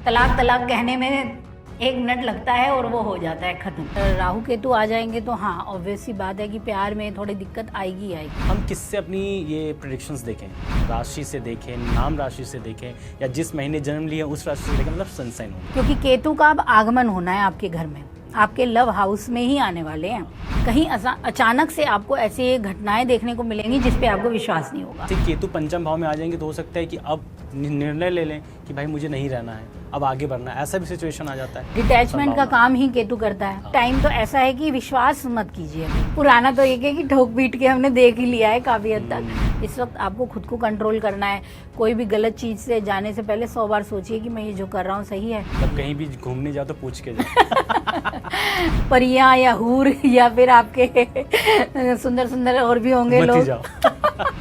तलाक तलाक कहने में 1 मिनट लगता है और वो हो जाता है खत्म। राहु केतु आ जाएंगे तो हाँ ऑब्वियस सी बात है कि प्यार में थोड़ी दिक्कत आएगी आएगी। हम किससे अपनी ये प्रेडिक्शंस देखें? राशि से देखें, नाम राशि से देखें, या जिस महीने जन्म लिए उस राशि से देखें, मतलब सनसाइन हो। क्योंकि केतु का अब आगमन होना है आपके घर में, आपके लव हाउस में ही आने वाले हैं। कहीं अचानक से आपको ऐसी घटनाएं देखने को मिलेंगी जिस पे आपको विश्वास नहीं होगा। केतु पंचम भाव में आ जाएंगे तो हो सकता है कि अब निर्णय ले लें कि भाई मुझे नहीं रहना है, अब आगे बढ़ना है, ऐसा भी सिचुएशन आ जाता है। डिटैचमेंट का काम ही केतु करता है। टाइम तो ऐसा है कि विश्वास मत कीजिए। पुराना तो एक है कि ठोक पीट के हमने देख ही लिया है काफी हद तक। इस वक्त आपको खुद को कंट्रोल करना है। कोई भी गलत चीज से जाने से पहले 100 बार सोचिए कि मैं ये जो कर रहा हूँ सही है। तब कहीं भी घूमने जाओ तो पूछ के जाओ। परियां या हूर या फिर आपके सुंदर सुंदर और भी होंगे लोग।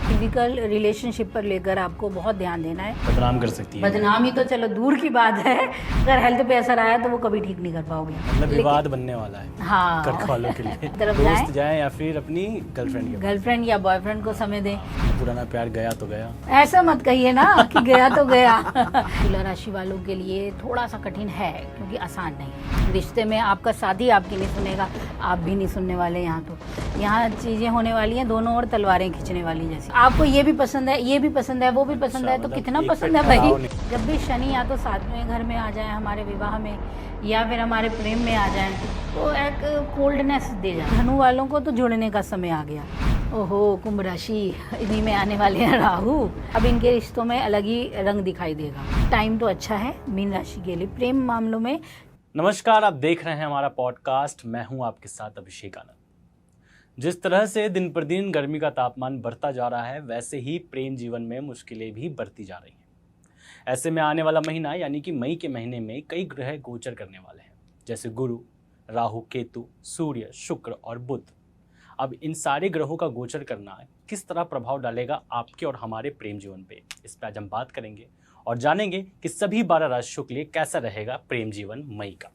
फिजिकल रिलेशनशिप पर लेकर आपको बहुत ध्यान देना है। बदनाम कर सकती है। बदनाम ही तो चलो दूर की बात है, अगर हेल्थ पे असर आया तो वो कभी ठीक नहीं कर पाओगे। मतलब विवाद बनने वाला है हाँ घर वालों के लिए। तरफ दोस्त जाए या फिर अपनी गर्लफ्रेंड या बॉयफ्रेंड को समय दें। पुराना प्यार गया तो गया, ऐसा मत कहिए ना कि गया तो गया। तुला राशि वालों के लिए थोड़ा सा कठिन है क्योंकि आसान नहीं है। रिश्ते में आपका साथी आपकी नहीं सुनेगा, आप भी नहीं सुनने वाले। यहाँ चीजें होने वाली हैं, दोनों ओर तलवारें खींचने वाली जैसी। आपको ये भी पसंद है, ये भी पसंद है, वो भी पसंद है, तो कितना पसंद है भाई। जब भी शनि या तो 7वें घर में आ जाए हमारे विवाह में या फिर हमारे प्रेम में आ जाए तो एक कोल्डनेस दे जाए। धनु वालों को तो जुड़ने का समय आ गया। ओहो, कुंभ राशि, इन्हीं में आने वाले हैं राहु। अब इनके रिश्तों में अलग ही रंग दिखाई देगा। टाइम तो अच्छा है मीन राशि के लिए प्रेम मामलों में। नमस्कार, आप देख रहे हैं हमारा पॉडकास्ट। मैं हूं आपके साथ अभिषेक आनंद। जिस तरह से दिन पर दिन गर्मी का तापमान बढ़ता जा रहा है, वैसे ही प्रेम जीवन में मुश्किलें भी बढ़ती जा रही हैं। ऐसे में आने वाला महीना यानी कि मई के महीने में कई ग्रह गोचर करने वाले हैं, जैसे गुरु, राहु, केतु, सूर्य, शुक्र और बुध। अब इन सारे ग्रहों का गोचर करना किस तरह प्रभाव डालेगा आपके और हमारे प्रेम जीवन पे, इस पर आज हम बात करेंगे और जानेंगे कि सभी 12 राशियों के लिए कैसा रहेगा प्रेम जीवन मई का,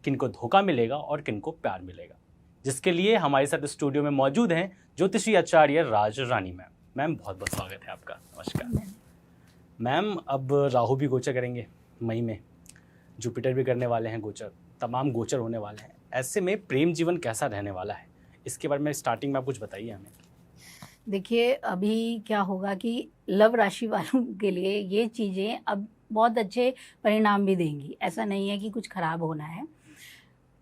किनको धोखा मिलेगा और किनको प्यार मिलेगा। जिसके लिए हमारे साथ स्टूडियो में मौजूद हैं ज्योतिषी आचार्य राज रानी मैम। मैम बहुत बहुत स्वागत है आपका। नमस्कार मैम। अब राहु भी गोचर करेंगे मई में, जुपिटर भी करने वाले हैं गोचर, तमाम गोचर होने वाले हैं। ऐसे में प्रेम जीवन कैसा रहने वाला है, इसके बारे में स्टार्टिंग में आप कुछ बताइए हमें। देखिए, अभी क्या होगा कि लव राशि वालों के लिए ये चीज़ें अब बहुत अच्छे परिणाम भी देंगी। ऐसा नहीं है कि कुछ खराब होना है।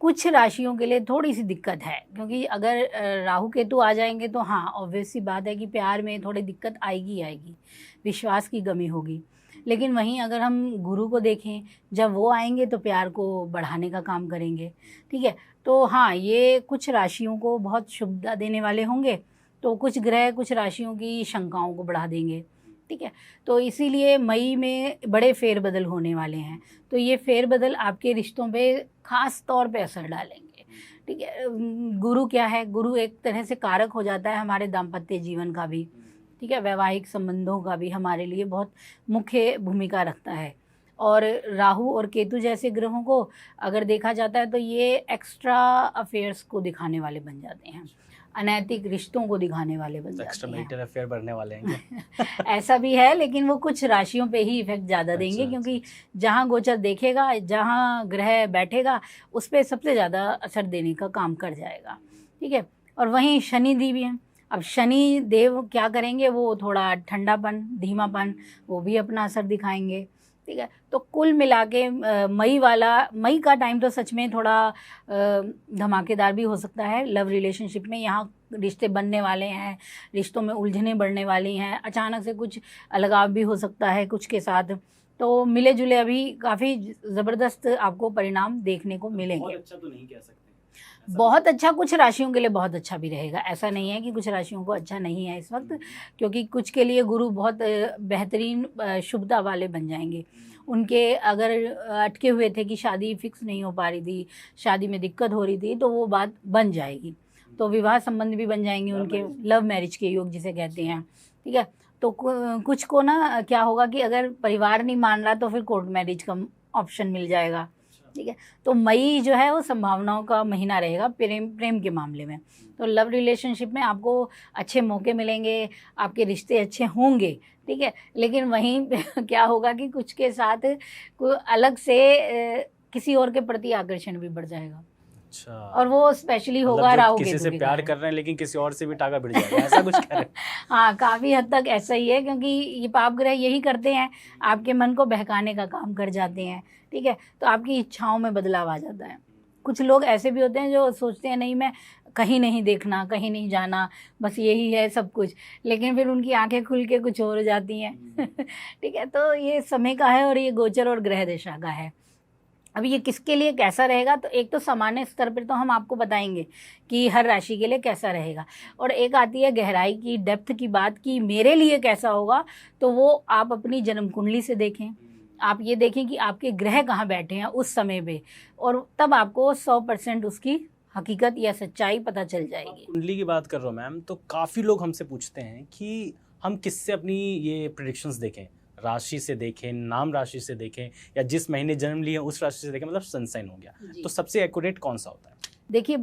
कुछ राशियों के लिए थोड़ी सी दिक्कत है क्योंकि अगर राहु केतु आ जाएंगे तो हाँ ऑब्वियस सी बात है कि प्यार में थोड़ी दिक्कत आएगी, विश्वास की कमी होगी। लेकिन वहीं अगर हम गुरु को देखें, जब वो आएंगे तो प्यार को बढ़ाने का काम करेंगे। ठीक है, तो हाँ ये कुछ राशियों को बहुत शुभता देने वाले होंगे, तो कुछ ग्रह कुछ राशियों की शंकाओं को बढ़ा देंगे। ठीक है, तो इसीलिए मई में बड़े फेरबदल होने वाले हैं। तो ये फेरबदल आपके रिश्तों पे खास तौर पे असर डालेंगे। ठीक है, गुरु क्या है? गुरु एक तरह से कारक हो जाता है हमारे दाम्पत्य जीवन का भी। ठीक है, वैवाहिक संबंधों का भी हमारे लिए बहुत मुख्य भूमिका रखता है। और राहु और केतु जैसे ग्रहों को अगर देखा जाता है तो ये एक्स्ट्रा अफेयर्स को दिखाने वाले बन जाते हैं, अनैतिक रिश्तों को दिखाने वाले बन जाते हैं। एक्स्ट्रामैरिटल अफेयर बढ़ने वाले हैं। ऐसा भी है, लेकिन वो कुछ राशियों पे ही इफेक्ट ज़्यादा देंगे क्योंकि जहाँ गोचर देखेगा, जहाँ ग्रह बैठेगा, उस पर सबसे ज़्यादा असर देने का काम कर जाएगा। ठीक है, और वहीं शनि देव भी हैं। अब शनि देव क्या करेंगे? वो थोड़ा ठंडापन, धीमापन, वो भी अपना असर दिखाएंगे। ठीक है, तो कुल मिला के मई का टाइम तो सच में थोड़ा धमाकेदार भी हो सकता है लव रिलेशनशिप में। यहाँ रिश्ते बनने वाले हैं, रिश्तों में उलझने बढ़ने वाली हैं, अचानक से कुछ अलगाव भी हो सकता है कुछ के साथ। तो मिले जुले अभी काफ़ी ज़बरदस्त आपको परिणाम देखने को मिलेंगे। बहुत अच्छा तो नहीं कह सकते, बहुत अच्छा कुछ राशियों के लिए बहुत अच्छा भी रहेगा। ऐसा नहीं है कि कुछ राशियों को अच्छा नहीं है इस वक्त, क्योंकि कुछ के लिए गुरु बहुत बेहतरीन शुभता वाले बन जाएंगे। उनके अगर अटके हुए थे कि शादी फिक्स नहीं हो पा रही थी, शादी में दिक्कत हो रही थी, तो वो बात बन जाएगी। तो विवाह संबंध भी बन जाएंगे उनके, लव मैरिज के योग जिसे कहते हैं। ठीक है, तो कुछ को ना क्या होगा कि अगर परिवार नहीं मान रहा तो फिर कोर्ट मैरिज का ऑप्शन मिल जाएगा। ठीक है। तो मई जो है वो संभावनाओं का महीना रहेगा प्रेम के मामले में। तो लव रिलेशनशिप में आपको अच्छे मौके मिलेंगे, आपके रिश्ते अच्छे होंगे, ठीक है। लेकिन वहीं क्या होगा कि कुछ के साथ कोई अलग से किसी और के प्रति आकर्षण भी बढ़ जाएगा। अच्छा। और वो स्पेशली होगा मतलब राहु किसी केतु से के प्यार कारण। कर रहे हैं लेकिन किसी और से भी टाका भिड़ जाएगा, ऐसा कुछ कह रहे हैं? हाँ, काफ़ी हद तक ऐसा ही है, क्योंकि ये पाप ग्रह यही करते हैं, आपके मन को बहकाने का काम कर जाते हैं, ठीक है। तो आपकी इच्छाओं में बदलाव आ जाता है। कुछ लोग ऐसे भी होते हैं जो सोचते हैं नहीं मैं कहीं नहीं देखना, कहीं नहीं जाना, बस यही है सब कुछ, लेकिन फिर उनकी आंखें खुल के कुछ और हो जाती हैं। ठीक है। तो ये समय का है और ये गोचर और ग्रह दिशा का है। अब ये किसके लिए कैसा रहेगा, तो एक तो सामान्य स्तर पर तो हम आपको बताएंगे कि हर राशि के लिए कैसा रहेगा, और एक आती है गहराई की, डेप्थ की बात कि मेरे लिए कैसा होगा। तो वो आप अपनी जन्म कुंडली से देखें, आप ये देखें कि आपके ग्रह कहाँ बैठे हैं उस समय पे, और तब आपको 100% उसकी हकीकत या सच्चाई पता चल जाएगी। कुंडली की बात कर रहा हूँ मैम, तो काफ़ी लोग हमसे पूछते हैं कि हम किससे अपनी ये प्रेडिक्शंस देखें, राशि से देखें, नाम राशि से देखें, या जिस महीने जन्म लिए उस राशि से देखें, मतलब सन साइन हो गया, तो सबसे एक्यूरेट कौन सा होता है? देखिए,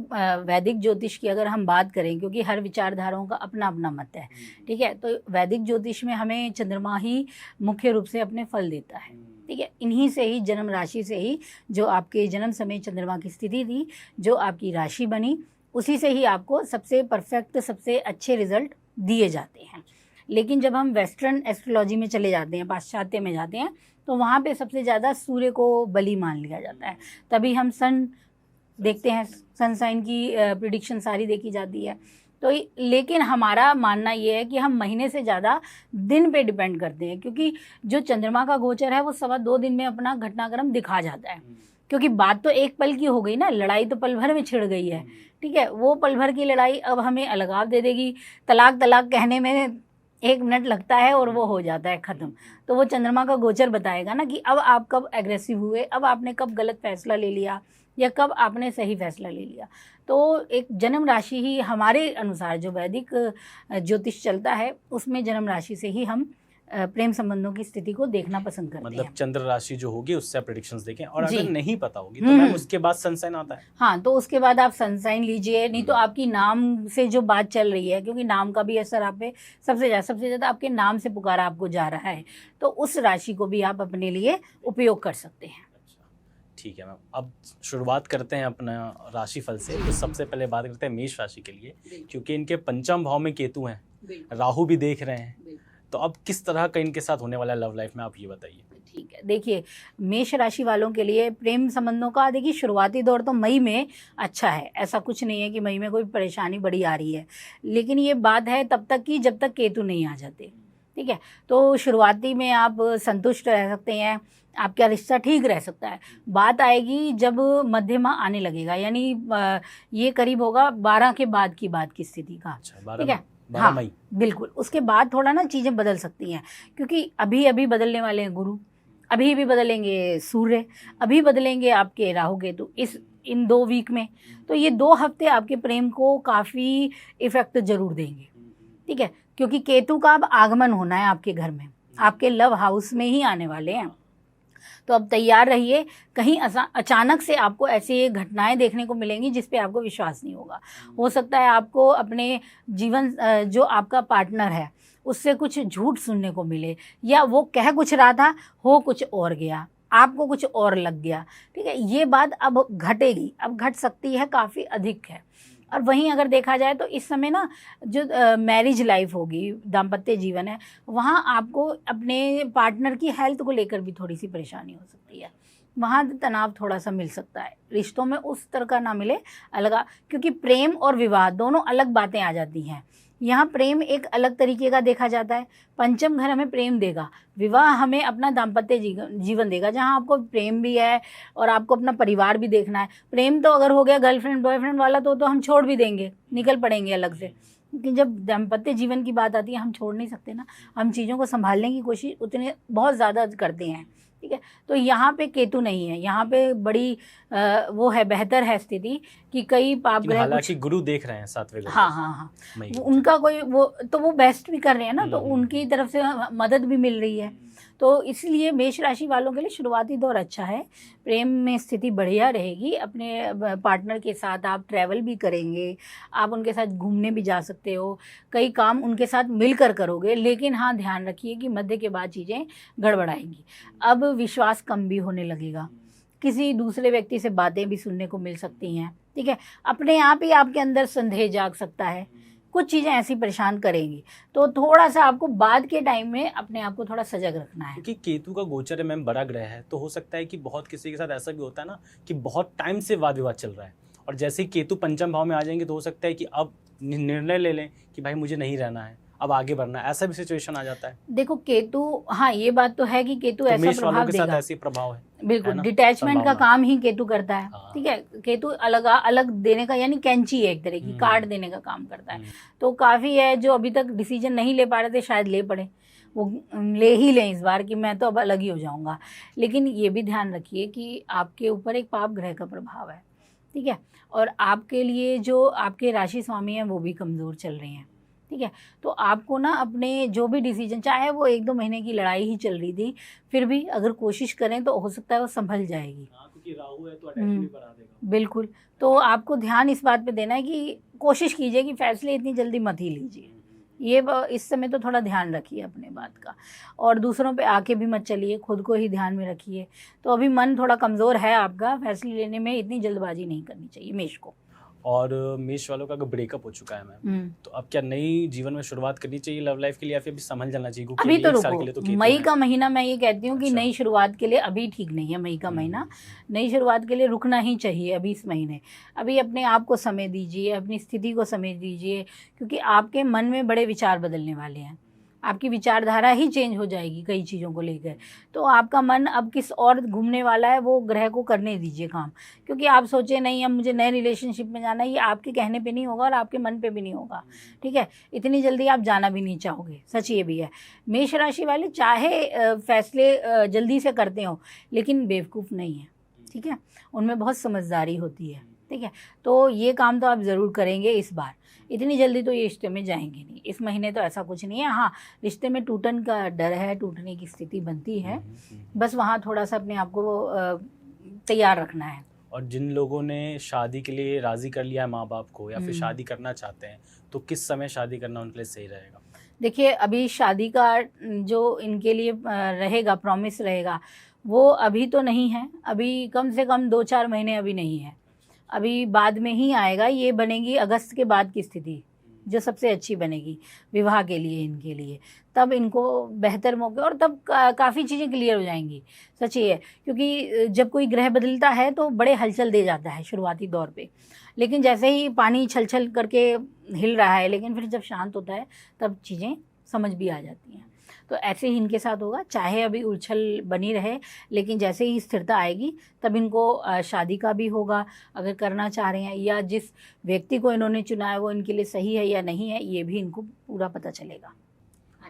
वैदिक ज्योतिष की अगर हम बात करें, क्योंकि हर विचारधाराओं का अपना अपना मत है, ठीक है। तो वैदिक ज्योतिष में हमें चंद्रमा ही मुख्य रूप से अपने फल देता है, ठीक है। इन्हीं से ही, जन्म राशि से ही, जो आपके जन्म समय चंद्रमा की स्थिति थी, जो आपकी राशि बनी, उसी से ही आपको सबसे परफेक्ट, सबसे अच्छे रिजल्ट दिए जाते हैं। लेकिन जब हम वेस्टर्न एस्ट्रोलॉजी में चले जाते हैं, पाश्चात्य में जाते हैं, तो वहाँ पे सबसे ज़्यादा सूर्य को बलि मान लिया जाता है। तभी हम सन देखते हैं, सन साइन की प्रिडिक्शन सारी देखी जाती है। तो लेकिन हमारा मानना ये है कि हम महीने से ज़्यादा दिन पे डिपेंड करते हैं, क्योंकि जो चंद्रमा का गोचर है वो 2.25 दिन में अपना घटनाक्रम दिखा जाता है। क्योंकि बात तो एक पल की हो गई ना, लड़ाई तो पल भर में छिड़ गई है, ठीक है। वो पल भर की लड़ाई अब हमें अलगाव दे देगी। तलाक कहने में 1 मिनट लगता है और वो हो जाता है ख़त्म। तो वो चंद्रमा का गोचर बताएगा ना कि अब आप कब एग्रेसिव हुए, अब आपने कब गलत फैसला ले लिया, या कब आपने सही फैसला ले लिया। तो एक जन्म राशि ही हमारे अनुसार, जो वैदिक ज्योतिष चलता है, उसमें जन्म राशि से ही हम प्रेम संबंधों की स्थिति को देखना पसंद करते हैं। मतलब चंद्र राशि जो होगी उससे प्रेडिक्शंस देखें, और जी। अगर नहीं पता होगी तो मैम उसके बाद सनसाइन आता है। हाँ, तो उसके बाद आप सनसाइन लीजिए, नहीं तो आपकी नाम से जो बात चल रही है, क्योंकि नाम का भी असर आप पे सबसे ज़्यादा आपके नाम से पुकारा आपको जा रहा है, तो उस राशि को भी आप अपने लिए उपयोग कर सकते हैं। ठीक है मैम, अब शुरुआत करते हैं अपना राशिफल से। तो सबसे पहले बात करते हैं मेष राशि के लिए, क्योंकि इनके पंचम भाव में केतु हैं, राहु भी देख रहे हैं, तो अब किस तरह का इनके साथ होने वाला है लव लाइफ में, आप ये बताइए। ठीक है। देखिए, मेष राशि वालों के लिए प्रेम संबंधों का, देखिए, शुरुआती दौर तो मई में अच्छा है, ऐसा कुछ नहीं है कि मई में कोई परेशानी बड़ी आ रही है, लेकिन ये बात है तब तक कि जब तक केतु नहीं आ जाते, ठीक है। तो शुरुआती में आप संतुष्ट रह सकते हैं, आपका रिश्ता ठीक रह सकता है। बात आएगी जब मध्यमा आने लगेगा, यानी ये करीब होगा 12 के बाद की बात की स्थिति का, ठीक है। 12 मई, बिल्कुल। उसके बाद थोड़ा ना चीज़ें बदल सकती हैं, क्योंकि अभी अभी बदलने वाले हैं गुरु, अभी भी बदलेंगे सूर्य, अभी बदलेंगे आपके राहु केतु इन 2 वीक में। तो ये 2 हफ्ते आपके प्रेम को काफ़ी इफ़ेक्ट जरूर देंगे, ठीक है, क्योंकि केतु का अब आगमन होना है आपके घर में, आपके लव हाउस में ही आने वाले हैं। तो अब तैयार रहिए, कहीं अचानक से आपको ऐसी घटनाएं देखने को मिलेंगी जिस पे आपको विश्वास नहीं होगा। हो सकता है आपको अपने जीवन जो आपका पार्टनर है उससे कुछ झूठ सुनने को मिले, या वो कह कुछ रहा था, हो कुछ और गया, आपको कुछ और लग गया, ठीक है। ये बात अब घटेगी, अब घट सकती है, काफ़ी अधिक है। और वहीं अगर देखा जाए तो इस समय ना जो मैरिज लाइफ होगी, दाम्पत्य जीवन है, वहाँ आपको अपने पार्टनर की हेल्थ को लेकर भी थोड़ी सी परेशानी हो सकती है, वहाँ तनाव थोड़ा सा मिल सकता है। रिश्तों में उस तरह का ना मिले अलग, क्योंकि प्रेम और विवाह दोनों अलग बातें आ जाती हैं। यहाँ प्रेम एक अलग तरीके का देखा जाता है, पंचम घर हमें प्रेम देगा, विवाह हमें अपना दाम्पत्य जीवन देगा, जहाँ आपको प्रेम भी है और आपको अपना परिवार भी देखना है। प्रेम तो अगर हो गया गर्लफ्रेंड बॉयफ्रेंड वाला तो हम छोड़ भी देंगे, निकल पड़ेंगे अलग से, लेकिन जब दाम्पत्य जीवन की बात आती है हम छोड़ नहीं सकते ना, हम चीज़ों को संभालने की कोशिश उतने बहुत ज़्यादा करते हैं, ठीक है। तो यहाँ पे केतु नहीं है, यहाँ पे बड़ी वो है, बेहतर है स्थिति कि कई पाप ग्रह, हालांकि गुरु देख रहे हैं 7वें घर। हाँ, उनका कोई वो तो वो बेस्ट भी कर रहे हैं ना, तो उनकी तरफ से मदद भी मिल रही है। तो इसलिए मेष राशि वालों के लिए शुरुआती दौर अच्छा है, प्रेम में स्थिति बढ़िया रहेगी। अपने पार्टनर के साथ आप ट्रैवल भी करेंगे, आप उनके साथ घूमने भी जा सकते हो, कई काम उनके साथ मिलकर करोगे। लेकिन हाँ, ध्यान रखिए कि मध्य के बाद चीज़ें गड़बड़ाएंगी। अब विश्वास कम भी होने लगेगा, किसी दूसरे व्यक्ति से बातें भी सुनने को मिल सकती हैं, ठीक है। अपने आप ही आपके अंदर संदेह जाग सकता है, कुछ चीज़ें ऐसी परेशान करेंगी। तो थोड़ा सा आपको बाद के टाइम में अपने आप को थोड़ा सजग रखना है। क्योंकि केतु का गोचर है मैम, बड़ा ग्रह है, तो हो सकता है कि बहुत किसी के साथ ऐसा भी होता है ना कि बहुत टाइम से वाद विवाद चल रहा है, और जैसे ही केतु पंचम भाव में आ जाएंगे तो हो सकता है कि अब निर्णय ले लें कि भाई मुझे नहीं रहना है, अब आगे बढ़ना है, ऐसा भी सिचुएशन आ जाता है। देखो केतु, हाँ ये बात तो है कि केतु तो ऐसा मेष वालों प्रभाव के साथ देगा, ऐसी प्रभाव है बिल्कुल। ना? डिटैचमेंट का संभावना। काम ही केतु करता है, हाँ। ठीक है। केतु अलग अलग देने का, यानी कैंची है एक तरह की, काट देने का काम करता है। तो काफ़ी है जो अभी तक डिसीजन नहीं ले पा रहे थे, शायद ले पड़े, वो ले ही लें इस बार कि मैं तो अब अलग ही हो जाऊंगा। लेकिन ये भी ध्यान रखिए कि आपके ऊपर एक पाप ग्रह का प्रभाव है, ठीक है। और आपके लिए जो आपके राशि स्वामी हैं वो भी कमज़ोर चल रहे हैं, ठीक है। तो आपको ना अपने जो भी डिसीजन, चाहे वो 1-2 महीने की लड़ाई ही चल रही थी, फिर भी अगर कोशिश करें तो हो सकता है वो संभल जाएगी। क्योंकि राहु है तो अटैचमेंट भी बढ़ा देगा। बिल्कुल। तो आपको ध्यान इस बात पे देना है कि कोशिश कीजिए कि फैसले इतनी जल्दी मत ही लीजिए। ये इस समय तो थोड़ा ध्यान रखिए अपने बात का, और दूसरों पे आके भी मत चलिए, खुद को ही ध्यान में रखिए। तो अभी मन थोड़ा कमज़ोर है आपका, फैसले लेने में इतनी जल्दबाजी नहीं करनी चाहिए मेष को। और मेष वालों का अगर ब्रेकअप हो चुका है मैम, तो अब क्या नई जीवन में शुरुआत करनी चाहिए लव लाइफ के लिए, या फिर अभी संभल जाना चाहिए? क्योंकि अभी तो 1 साल के लिए तो रुको, केतु मई है। का महीना मैं ये कहती हूँ कि अच्छा। नई शुरुआत के लिए अभी ठीक नहीं है। मई का महीना, नई शुरुआत के लिए रुकना ही चाहिए अभी इस महीने। अभी अपने आप को समय दीजिए, अपनी स्थिति को समय दीजिए, क्योंकि आपके मन में बड़े विचार बदलने वाले हैं। आपकी विचारधारा ही चेंज हो जाएगी कई चीज़ों को लेकर। तो आपका मन अब किस और घूमने वाला है, वो ग्रह को करने दीजिए काम। क्योंकि आप सोचे नहीं अब मुझे नए रिलेशनशिप में जाना है, ये आपके कहने पे नहीं होगा और आपके मन पे भी नहीं होगा, ठीक है। इतनी जल्दी आप जाना भी नहीं चाहोगे, सच ये भी है। मेष राशि वाले चाहे फैसले जल्दी से करते हो, लेकिन बेवकूफ़ नहीं है, ठीक है। उनमें बहुत समझदारी होती है, ठीक है। तो ये काम तो आप ज़रूर करेंगे इस बार। इतनी जल्दी तो ये रिश्ते में जाएंगे नहीं, इस महीने तो ऐसा कुछ नहीं है। हाँ, रिश्ते में टूटन का डर है, टूटने की स्थिति बनती है, बस वहाँ थोड़ा सा अपने आप को तैयार रखना है। और जिन लोगों ने शादी के लिए राज़ी कर लिया है माँ बाप को, या फिर शादी करना चाहते हैं, तो किस समय शादी करना उनके लिए सही रहेगा? देखिए, अभी शादी का जो इनके लिए रहेगा, प्रॉमिस रहेगा, वो अभी तो नहीं है। अभी कम से कम 2-4 महीने अभी नहीं है, अभी बाद में ही आएगा। ये बनेगी अगस्त के बाद की स्थिति, जो सबसे अच्छी बनेगी विवाह के लिए, इनके लिए। तब इनको बेहतर मौके, और तब काफ़ी चीज़ें क्लियर हो जाएंगी, सच ये है। क्योंकि जब कोई ग्रह बदलता है तो बड़े हलचल दे जाता है शुरुआती दौर पे, लेकिन जैसे ही पानी छल छल करके हिल रहा है, लेकिन फिर जब शांत होता है तब चीज़ें समझ भी आ जाती हैं। तो ऐसे ही इनके साथ होगा, चाहे अभी उछल बनी रहे, लेकिन जैसे ही स्थिरता आएगी तब इनको शादी का भी होगा, अगर करना चाह रहे हैं, या जिस व्यक्ति को इन्होंने चुना है वो इनके लिए सही है या नहीं है, ये भी इनको पूरा पता चलेगा।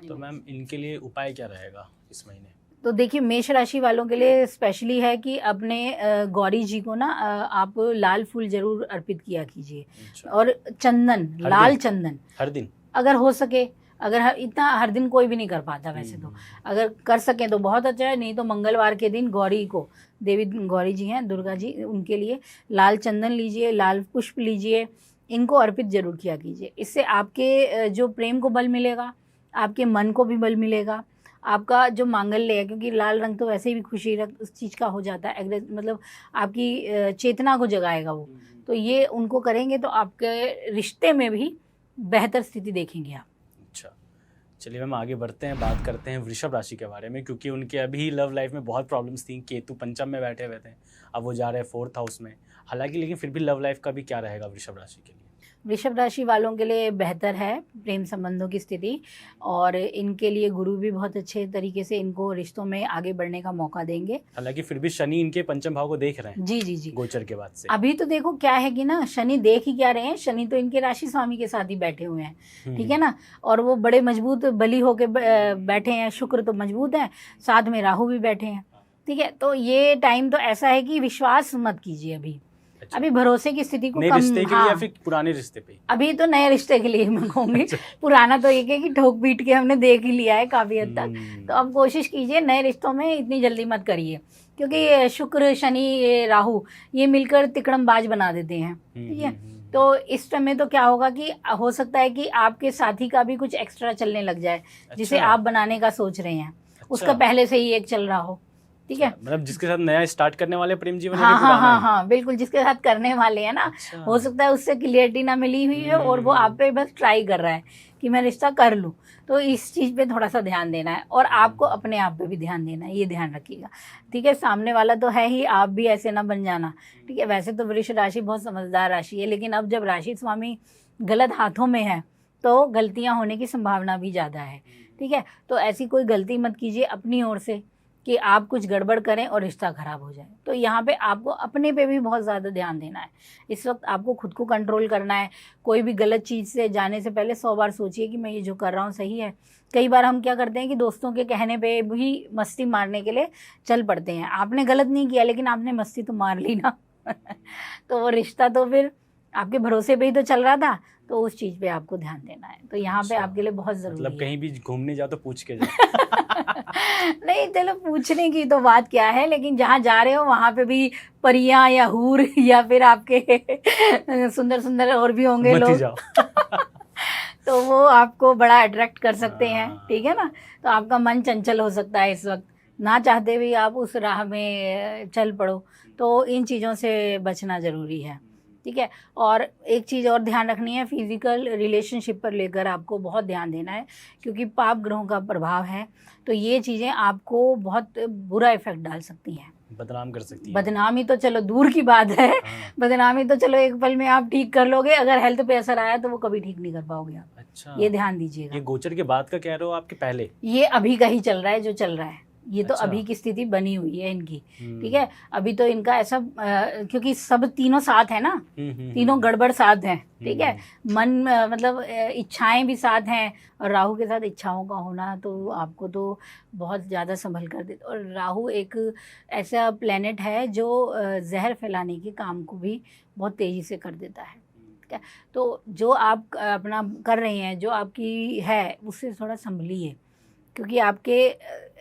तो मैम इनके लिए उपाय क्या रहेगा इस महीने? तो देखिए, मेष राशि वालों के लिए स्पेशली है कि अपने गौरी जी को ना आप लाल फूल जरूर अर्पित किया कीजिए। अच्छा। और चंदन, लाल चंदन हर दिन अगर हो सके। अगर इतना हर दिन कोई भी नहीं कर पाता वैसे तो, अगर कर सकें तो बहुत अच्छा है, नहीं तो मंगलवार के दिन गौरी को, देवी गौरी जी हैं, दुर्गा जी, उनके लिए लाल चंदन लीजिए, लाल पुष्प लीजिए, इनको अर्पित जरूर किया कीजिए। इससे आपके जो प्रेम को बल मिलेगा, आपके मन को भी बल मिलेगा, आपका जो मांगल्य है, क्योंकि लाल रंग तो वैसे भी खुशी उस चीज़ का हो जाता है, मतलब आपकी चेतना को जगाएगा वो। तो ये उनको करेंगे तो आपके रिश्ते में भी बेहतर स्थिति देखेंगे आप। अच्छा, चलिए मैम आगे बढ़ते हैं, बात करते हैं वृषभ राशि के बारे में, क्योंकि उनके अभी लव लाइफ में बहुत प्रॉब्लम्स थी। केतु पंचम में बैठे हुए थे, अब वो जा रहे हैं 4th हाउस में, हालांकि लेकिन फिर भी लव लाइफ का भी क्या रहेगा वृषभ राशि के लिए? वृषभ राशि वालों के लिए बेहतर है प्रेम संबंधों की स्थिति, और इनके लिए गुरु भी बहुत अच्छे तरीके से इनको रिश्तों में आगे बढ़ने का मौका देंगे। हालांकि फिर भी शनि इनके पंचम भाव को देख रहे हैं। जी जी जी, गोचर के बाद से अभी तो देखो क्या है कि ना, शनि देख ही क्या रहे हैं, शनि तो इनके राशि स्वामी के साथ ही बैठे हुए हैं, ठीक है ना। और वो बड़े मजबूत बली होके बैठे हैं, शुक्र तो मजबूत है, साथ में राहु भी बैठे हैं, ठीक है। तो ये टाइम तो ऐसा है कि विश्वास मत कीजिए अभी, अच्छा। अभी भरोसे की स्थिति को नए कम, रिश्ते के लिए हाँ, या फिर पुराने रिश्ते पे? अभी तो नए रिश्ते के लिए मैं कहूँगी। पुराना तो एक है कि ठोक पीट के हमने देख ही लिया है काफ़ी हद तक। तो अब कोशिश कीजिए नए रिश्तों में इतनी जल्दी मत करिए, क्योंकि ये शुक्र, शनि, ये राहु, ये मिलकर तिकड़मबाज बना देते हैं। ठीक है, तो इस समय तो क्या होगा कि हो सकता है कि आपके साथी का भी कुछ एक्स्ट्रा चलने लग जाए, जिसे अच्छा। आप बनाने का सोच रहे हैं, उसका अच्छा। पहले से ही एक चल रहा हो। ठीक है, मतलब जिसके साथ नया स्टार्ट करने वाले प्रेम जीवन है हाँ कि हाँ पुराना हाँ ही? हाँ, बिल्कुल, जिसके साथ करने वाले हैं ना, अच्छा। हो सकता है उससे क्लियरिटी ना मिली हुई है और वो आप पे बस ट्राई कर रहा है कि मैं रिश्ता कर लूँ। तो इस चीज़ पे थोड़ा सा ध्यान देना है, और आपको अपने आप पे भी ध्यान देना है, ये ध्यान रखिएगा। ठीक है, सामने वाला तो है ही, आप भी ऐसे ना बन जाना। ठीक है, वैसे तो वृष राशि बहुत समझदार राशि है, लेकिन अब जब राशि स्वामी गलत हाथों में है तो गलतियाँ होने की संभावना भी ज़्यादा है। ठीक है, तो ऐसी कोई गलती मत कीजिए अपनी ओर से कि आप कुछ गड़बड़ करें और रिश्ता ख़राब हो जाए। तो यहाँ पे आपको अपने पे भी बहुत ज़्यादा ध्यान देना है। इस वक्त आपको खुद को कंट्रोल करना है। कोई भी गलत चीज़ से जाने से पहले 100 बार सोचिए कि मैं ये जो कर रहा हूँ सही है। कई बार हम क्या करते हैं कि दोस्तों के कहने पे भी मस्ती मारने के लिए चल पड़ते हैं। आपने गलत नहीं किया, लेकिन आपने मस्ती तो मार ली ना। तो वो रिश्ता तो फिर आपके भरोसे पे ही तो चल रहा था, तो उस चीज़ पे आपको ध्यान देना है। तो यहाँ पे अच्छा। आपके लिए बहुत ज़रूरी मतलब है। कहीं भी घूमने जाओ तो पूछ के जाओ। नहीं, चलो पूछने की तो बात क्या है, लेकिन जहाँ जा रहे हो वहाँ पे भी परियां या हूर या फिर आपके सुंदर सुंदर और भी होंगे मत ही लोग। जाओ। तो वो आपको बड़ा अट्रैक्ट कर सकते हैं। हाँ। ठीक है ना, तो आपका मन चंचल हो सकता है इस वक्त, ना चाहते भी आप उस राह में चल पड़ो। तो इन चीज़ों से बचना ज़रूरी है। ठीक है, और एक चीज़ और ध्यान रखनी है, फिजिकल रिलेशनशिप पर लेकर आपको बहुत ध्यान देना है, क्योंकि पाप ग्रहों का प्रभाव है। तो ये चीज़ें आपको बहुत बुरा इफेक्ट डाल सकती हैं, बदनाम कर सकती है। बदनामी तो चलो दूर की बात है। हाँ। बदनामी तो चलो एक पल में आप ठीक कर लोगे, अगर हेल्थ पे असर आया तो वो कभी ठीक नहीं कर पाओगे आप। अच्छा। ये ध्यान दीजिएगा। ये गोचर के बाद का कह रहे हो आपके पहले? ये अभी का ही चल रहा है जो चल रहा है, ये तो अच्छा। अभी की स्थिति बनी हुई है इनकी। ठीक है, अभी तो इनका ऐसा क्योंकि सब तीनों साथ है ना, तीनों गड़बड़ साथ हैं। ठीक है, मन मतलब इच्छाएं भी साथ हैं, और राहु के साथ इच्छाओं का होना तो आपको तो बहुत ज़्यादा संभल कर देता। और राहु एक ऐसा प्लेनेट है जो जहर फैलाने के काम को भी बहुत तेज़ी से कर देता है। ठीक है, तो जो आप अपना कर रहे हैं, जो आपकी है, उससे थोड़ा संभलिए, क्योंकि आपके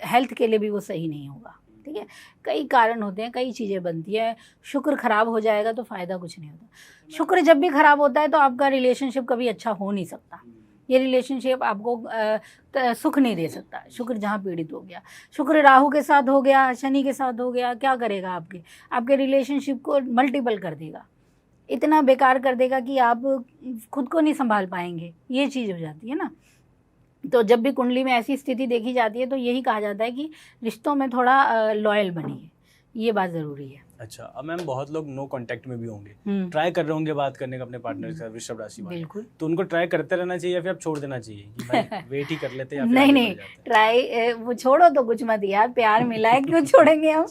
हेल्थ के लिए भी वो सही नहीं होगा। ठीक है, कई कारण होते हैं, कई चीज़ें बनती है। शुक्र खराब हो जाएगा तो फ़ायदा कुछ नहीं होता। शुक्र जब भी खराब होता है तो आपका रिलेशनशिप कभी अच्छा हो नहीं सकता। ये रिलेशनशिप आपको सुख नहीं दे सकता। शुक्र जहाँ पीड़ित हो गया, शुक्र राहु के साथ हो गया, शनि के साथ हो गया, क्या करेगा? आपके रिलेशनशिप को मल्टीपल कर देगा, इतना बेकार कर देगा कि आप खुद को नहीं संभाल पाएंगे। ये चीज़ हो जाती है ना। तो जब भी कुंडली में ऐसी स्थिति देखी जाती है तो यही कहा जाता है कि रिश्तों में थोड़ा लॉयल बनिए, ये बात ज़रूरी है। अच्छा, अब मैम बहुत लोग नो कांटेक्ट में भी होंगे, ट्राई कर रहे होंगे बात करने का अपने पार्टनर के साथ, वृषभ राशि वाले। बिल्कुल, तो उनको ट्राई करते रहना चाहिए या फिर आप छोड़ देना चाहिए कि भाई वेट ही कर लेते हैं या फिर नहीं आगे नहीं, बढ़ जाते हैं? ट्राई वो छोड़ो तो कुछ मत यार, प्यार मिला है क्यों छोड़ेंगे हम।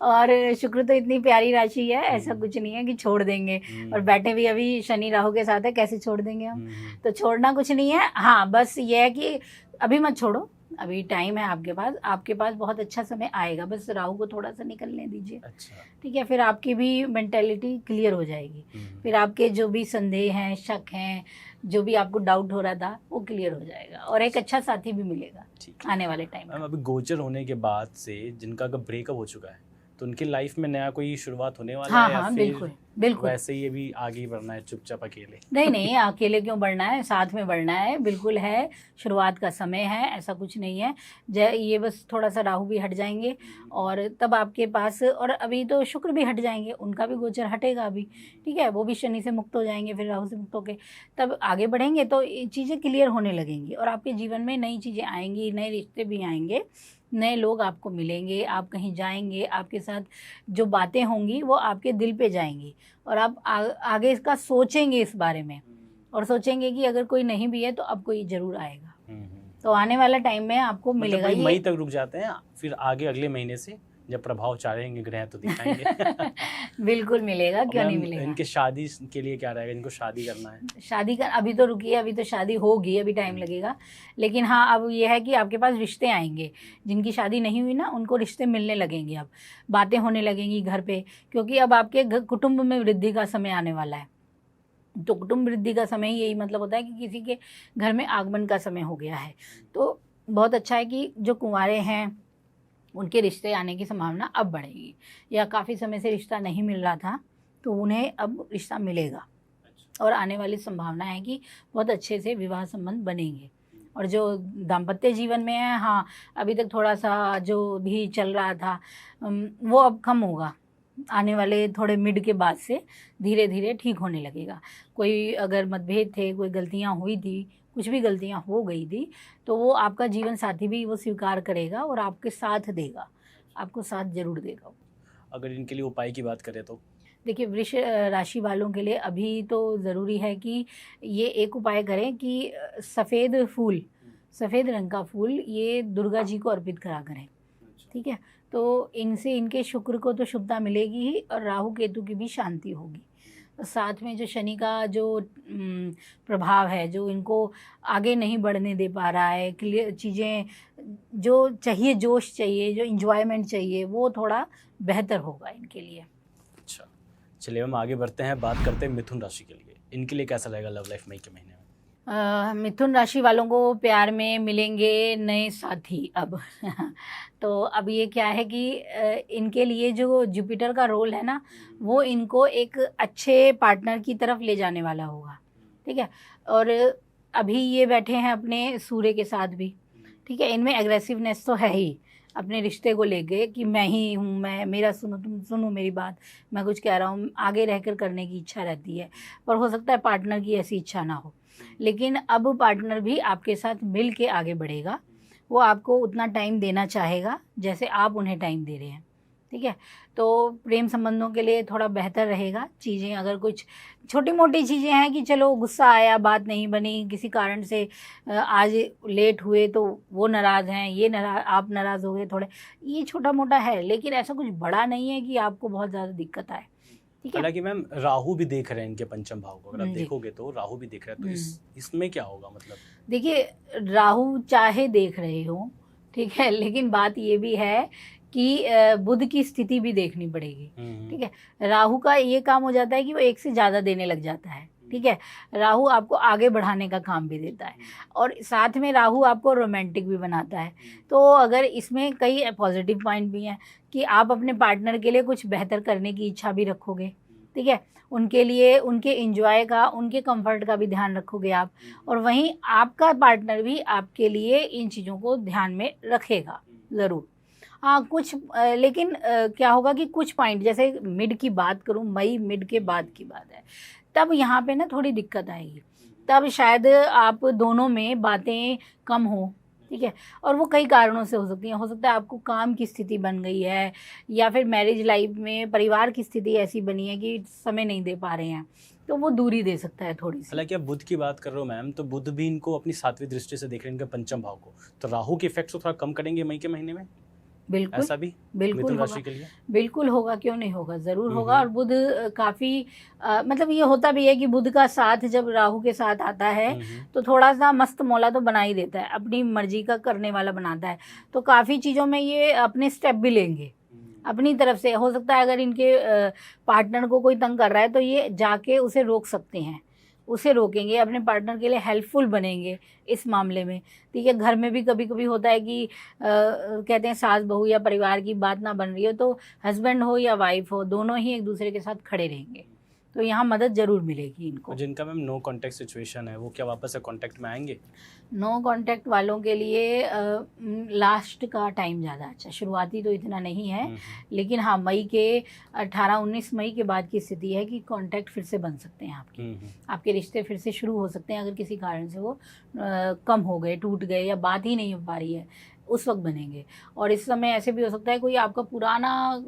और शुक्र तो इतनी प्यारी राशि है, ऐसा कुछ नहीं है कि छोड़ देंगे। और बैठे भी अभी शनि राहु के साथ है, कैसे छोड़ देंगे हम? तो छोड़ना कुछ नहीं है। हाँ, बस ये है कि अभी मत छोड़ो, अभी टाइम है आपके पास बहुत अच्छा समय आएगा, बस राहु को थोड़ा सा निकलने दीजिए। अच्छा। ठीक है, फिर आपकी भी मेंटेलिटी क्लियर हो जाएगी, फिर आपके जो भी संदेह हैं, शक हैं, जो भी आपको डाउट हो रहा था वो क्लियर हो जाएगा, और एक अच्छा साथी भी मिलेगा ठीक आने वाले टाइम मैम, में। अभी गोचर होने के बाद से जिनका अगर ब्रेकअप हो चुका है तो उनकी लाइफ में नया कोई शुरुआत होने वाला हाँ है या हाँ, फिर बिल्कुल बिल्कुल। वैसे ही अभी आगे ही बढ़ना है चुपचाप अकेले? नहीं नहीं, अकेले क्यों बढ़ना है, साथ में बढ़ना है, बिल्कुल है। शुरुआत का समय है, ऐसा कुछ नहीं है। ये बस थोड़ा सा राहु भी हट जाएंगे और तब आपके पास, और अभी तो शुक्र भी हट जाएंगे, उनका भी गोचर हटेगा अभी। ठीक है, वो भी शनि से मुक्त हो जाएंगे, फिर राहु से मुक्त होके तब आगे बढ़ेंगे तो ये चीज़ें क्लियर होने लगेंगी, और आपके जीवन में नई चीज़ें आएंगी, नए रिश्ते भी आएंगे, नए लोग आपको मिलेंगे, आप कहीं जाएंगे, आपके साथ जो बातें होंगी वो आपके दिल पे जाएंगी, और आप आगे इसका सोचेंगे इस बारे में, और सोचेंगे कि अगर कोई नहीं भी है तो अब कोई ज़रूर आएगा। तो आने वाला टाइम में आपको मतलब मिलेगा। वही ये मई तक रुक जाते हैं, फिर आगे अगले महीने से जब प्रभाव चाहेंगे ग्रह तो दिखाएंगे। बिल्कुल मिलेगा, और क्यों नहीं मैम, मिलेगा। इनके शादी के लिए क्या रहेगा, इनको शादी करना है? शादी का अभी तो रुकिए, अभी तो शादी होगी, अभी टाइम लगेगा। लेकिन हाँ, अब ये है कि आपके पास रिश्ते आएंगे। जिनकी शादी नहीं हुई ना, उनको रिश्ते मिलने लगेंगे, अब बातें होने लगेंगी घर पे, क्योंकि अब आपके कुटुंब में वृद्धि का समय आने वाला है। तो कुटुंब वृद्धि का समय यही मतलब होता है कि किसी के घर में आगमन का समय हो गया है। तो बहुत अच्छा है कि जो कुंवारे हैं उनके रिश्ते आने की संभावना अब बढ़ेगी, या काफ़ी समय से रिश्ता नहीं मिल रहा था तो उन्हें अब रिश्ता मिलेगा, और आने वाली संभावना है कि बहुत अच्छे से विवाह संबंध बनेंगे। और जो दाम्पत्य जीवन में है, हाँ, अभी तक थोड़ा सा जो भी चल रहा था वो अब कम होगा। आने वाले थोड़े मिड के बाद से धीरे धीरे ठीक होने लगेगा। कोई अगर मतभेद थे, कोई गलतियाँ हुई थी, कुछ भी गलतियाँ हो गई थी, तो वो आपका जीवन साथी भी वो स्वीकार करेगा और आपके साथ देगा, आपको साथ जरूर देगा। अगर इनके लिए उपाय की बात करें तो? देखिए, वृष राशि वालों के लिए अभी तो ज़रूरी है कि ये एक उपाय करें कि सफ़ेद रंग का फूल ये दुर्गा जी को अर्पित करा करें। ठीक है, तो इनसे इनके शुक्र को तो शुभता मिलेगी ही, और राहु केतु की भी शांति होगी। साथ में जो शनि का जो प्रभाव है, जो इनको आगे नहीं बढ़ने दे पा रहा है, क्लियर चीज़ें जो चाहिए, जोश चाहिए, जो इंजॉयमेंट चाहिए, वो थोड़ा बेहतर होगा इनके लिए। अच्छा, चलिए हम आगे बढ़ते हैं, बात करते हैं मिथुन राशि के लिए। इनके लिए कैसा रहेगा लव लाइफ मई के महीने में? मिथुन राशि वालों को प्यार में मिलेंगे नए साथी अब। तो अब ये क्या है कि इनके लिए जो जुपिटर का रोल है ना, वो इनको एक अच्छे पार्टनर की तरफ ले जाने वाला होगा। ठीक है, और अभी ये बैठे हैं अपने सूर्य के साथ भी। ठीक है, इनमें एग्रेसिवनेस तो है ही अपने रिश्ते को लेके कि मैं ही हूँ, मैं मेरा सुनो, तुम सुनो मेरी बात, मैं कुछ कह रहा हूँ, आगे रहकर करने की इच्छा रहती है। पर हो सकता है पार्टनर की ऐसी इच्छा ना हो। लेकिन अब पार्टनर भी आपके साथ मिल के आगे बढ़ेगा। वो आपको उतना टाइम देना चाहेगा जैसे आप उन्हें टाइम दे रहे हैं। ठीक है, तो प्रेम संबंधों के लिए थोड़ा बेहतर रहेगा। चीज़ें अगर कुछ छोटी मोटी चीज़ें हैं कि चलो गुस्सा आया, बात नहीं बनी, किसी कारण से आज लेट हुए तो वो नाराज़ हैं, ये नाराज़, आप नाराज़ हो गए थोड़े, ये छोटा मोटा है, लेकिन ऐसा कुछ बड़ा नहीं है कि आपको बहुत ज़्यादा दिक्कत आए। ठीक है, हालांकि मैम राहु भी देख रहे हैं इनके पंचम भाव को, अगर आप जी। देखोगे तो राहु भी दिख रहा है, तो इसमें क्या होगा मतलब? देखिए, राहु चाहे देख रहे हो, ठीक है, लेकिन बात ये भी है कि बुध की स्थिति भी देखनी पड़ेगी। ठीक है, राहु का ये काम हो जाता है कि वो एक से ज़्यादा देने लग जाता है। ठीक है, राहु आपको आगे बढ़ाने का काम भी देता है, और साथ में राहु आपको रोमांटिक भी बनाता है। तो अगर इसमें कई पॉजिटिव पॉइंट भी हैं कि आप अपने पार्टनर के लिए कुछ बेहतर करने की इच्छा भी रखोगे। ठीक है, उनके लिए उनके एंजॉय का, उनके कंफर्ट का भी ध्यान रखोगे आप, और वहीं आपका पार्टनर भी आपके लिए इन चीज़ों को ध्यान में रखेगा ज़रूर। हाँ, कुछ लेकिन क्या होगा कि कुछ पॉइंट, जैसे मिड की बात करूँ, मई मिड के बाद की बात है, तब यहाँ पे ना थोड़ी दिक्कत आएगी। तब शायद आप दोनों में बातें कम हो। ठीक है, और वो कई कारणों से हो सकती हैं। हो सकता है आपको काम की स्थिति बन गई है, या फिर मैरिज लाइफ में परिवार की स्थिति ऐसी बनी है कि समय नहीं दे पा रहे हैं, तो वो दूरी दे सकता है थोड़ी सी। हालांकि आप बुध की बात कर रहे हो मैम, तो बुध भी इनको अपनी 7वीं दृष्टि से देख रहे हैं, इनके पंचम भाव को, तो राहु के इफेक्ट्स को थोड़ा कम करेंगे मई के महीने में? बिल्कुल, ऐसा भी बिल्कुल मिथुन होगा, राशि के लिए? बिल्कुल होगा, क्यों नहीं होगा, ज़रूर होगा। और बुध काफ़ी मतलब ये होता भी है कि बुध का साथ जब राहु के साथ आता है तो थोड़ा सा मस्त मौला तो बना ही देता है, अपनी मर्जी का करने वाला बनाता है। तो काफ़ी चीज़ों में ये अपने स्टेप भी लेंगे अपनी तरफ से। हो सकता है अगर इनके पार्टनर को कोई तंग कर रहा है तो ये जाके उसे रोक सकते हैं, उसे रोकेंगे, अपने पार्टनर के लिए हेल्पफुल बनेंगे इस मामले में। ठीक है, घर में भी कभी कभी होता है कि कहते हैं सास बहू या परिवार की बात ना बन रही हो, तो हस्बैंड हो या वाइफ हो, दोनों ही एक दूसरे के साथ खड़े रहेंगे, तो यहाँ मदद ज़रूर मिलेगी इनको। जिनका मैम नो कांटेक्ट सिचुएशन है, वो क्या वापस से कांटेक्ट में आएंगे? नो कांटेक्ट वालों के लिए लास्ट का टाइम ज़्यादा अच्छा, शुरुआती तो इतना नहीं है, लेकिन हाँ, मई के 18-19 मई के बाद की स्थिति है कि कांटेक्ट फिर से बन सकते हैं आपके रिश्ते फिर से शुरू हो सकते हैं। अगर किसी कारण से वो कम हो गए, टूट गए, या बात ही नहीं हो पा रही है, उस वक्त बनेंगे। और इस समय ऐसे भी हो सकता है कोई आपका पुराना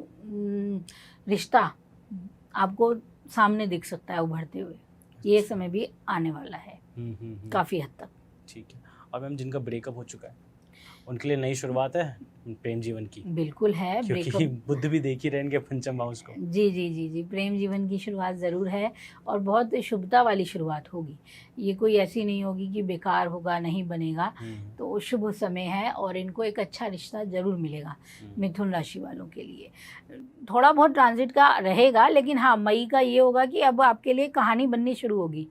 रिश्ता आपको सामने दिख सकता है उभरते हुए, ये समय भी आने वाला है काफ़ी हद तक। ठीक है, और मैम जिनका ब्रेकअप हो चुका है उनके लिए नई शुरुआत है प्रेम जीवन की, बिल्कुल है। क्योंकि बुध भी देख ही रहे हैं इनके पंचम हाउस को। जी जी जी जी, प्रेम जीवन की शुरुआत ज़रूर है और बहुत शुभता वाली शुरुआत होगी। ये कोई ऐसी नहीं होगी कि बेकार होगा, नहीं बनेगा। तो शुभ समय है और इनको एक अच्छा रिश्ता ज़रूर मिलेगा मिथुन राशि वालों के लिए। थोड़ा बहुत ट्रांजिट का रहेगा, लेकिन हाँ, मई का ये होगा कि अब आपके लिए कहानी बननी शुरू होगी।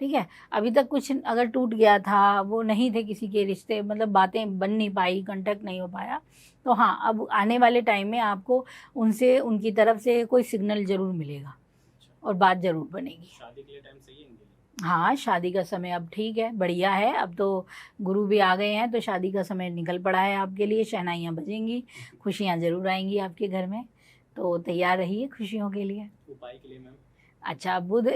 ठीक है, अभी तक कुछ अगर टूट गया था, वो नहीं थे किसी के रिश्ते, मतलब बातें बन नहीं पाई, कांटेक्ट नहीं हो पाया, तो हाँ, अब आने वाले टाइम में आपको उनसे, उनकी तरफ से कोई सिग्नल ज़रूर मिलेगा और बात ज़रूर बनेगी। शादी के लिए टाइम सही है इनके लिए? हाँ, शादी का समय अब ठीक है, बढ़िया है। अब तो गुरु भी आ गए हैं, तो शादी का समय निकल पड़ा है आपके लिए। शहनाइयाँ बजेंगी, खुशियाँ ज़रूर आएंगी आपके घर में, तो तैयार रहिए खुशियों के लिए। उपाय के लिए मैम? अच्छा, बुध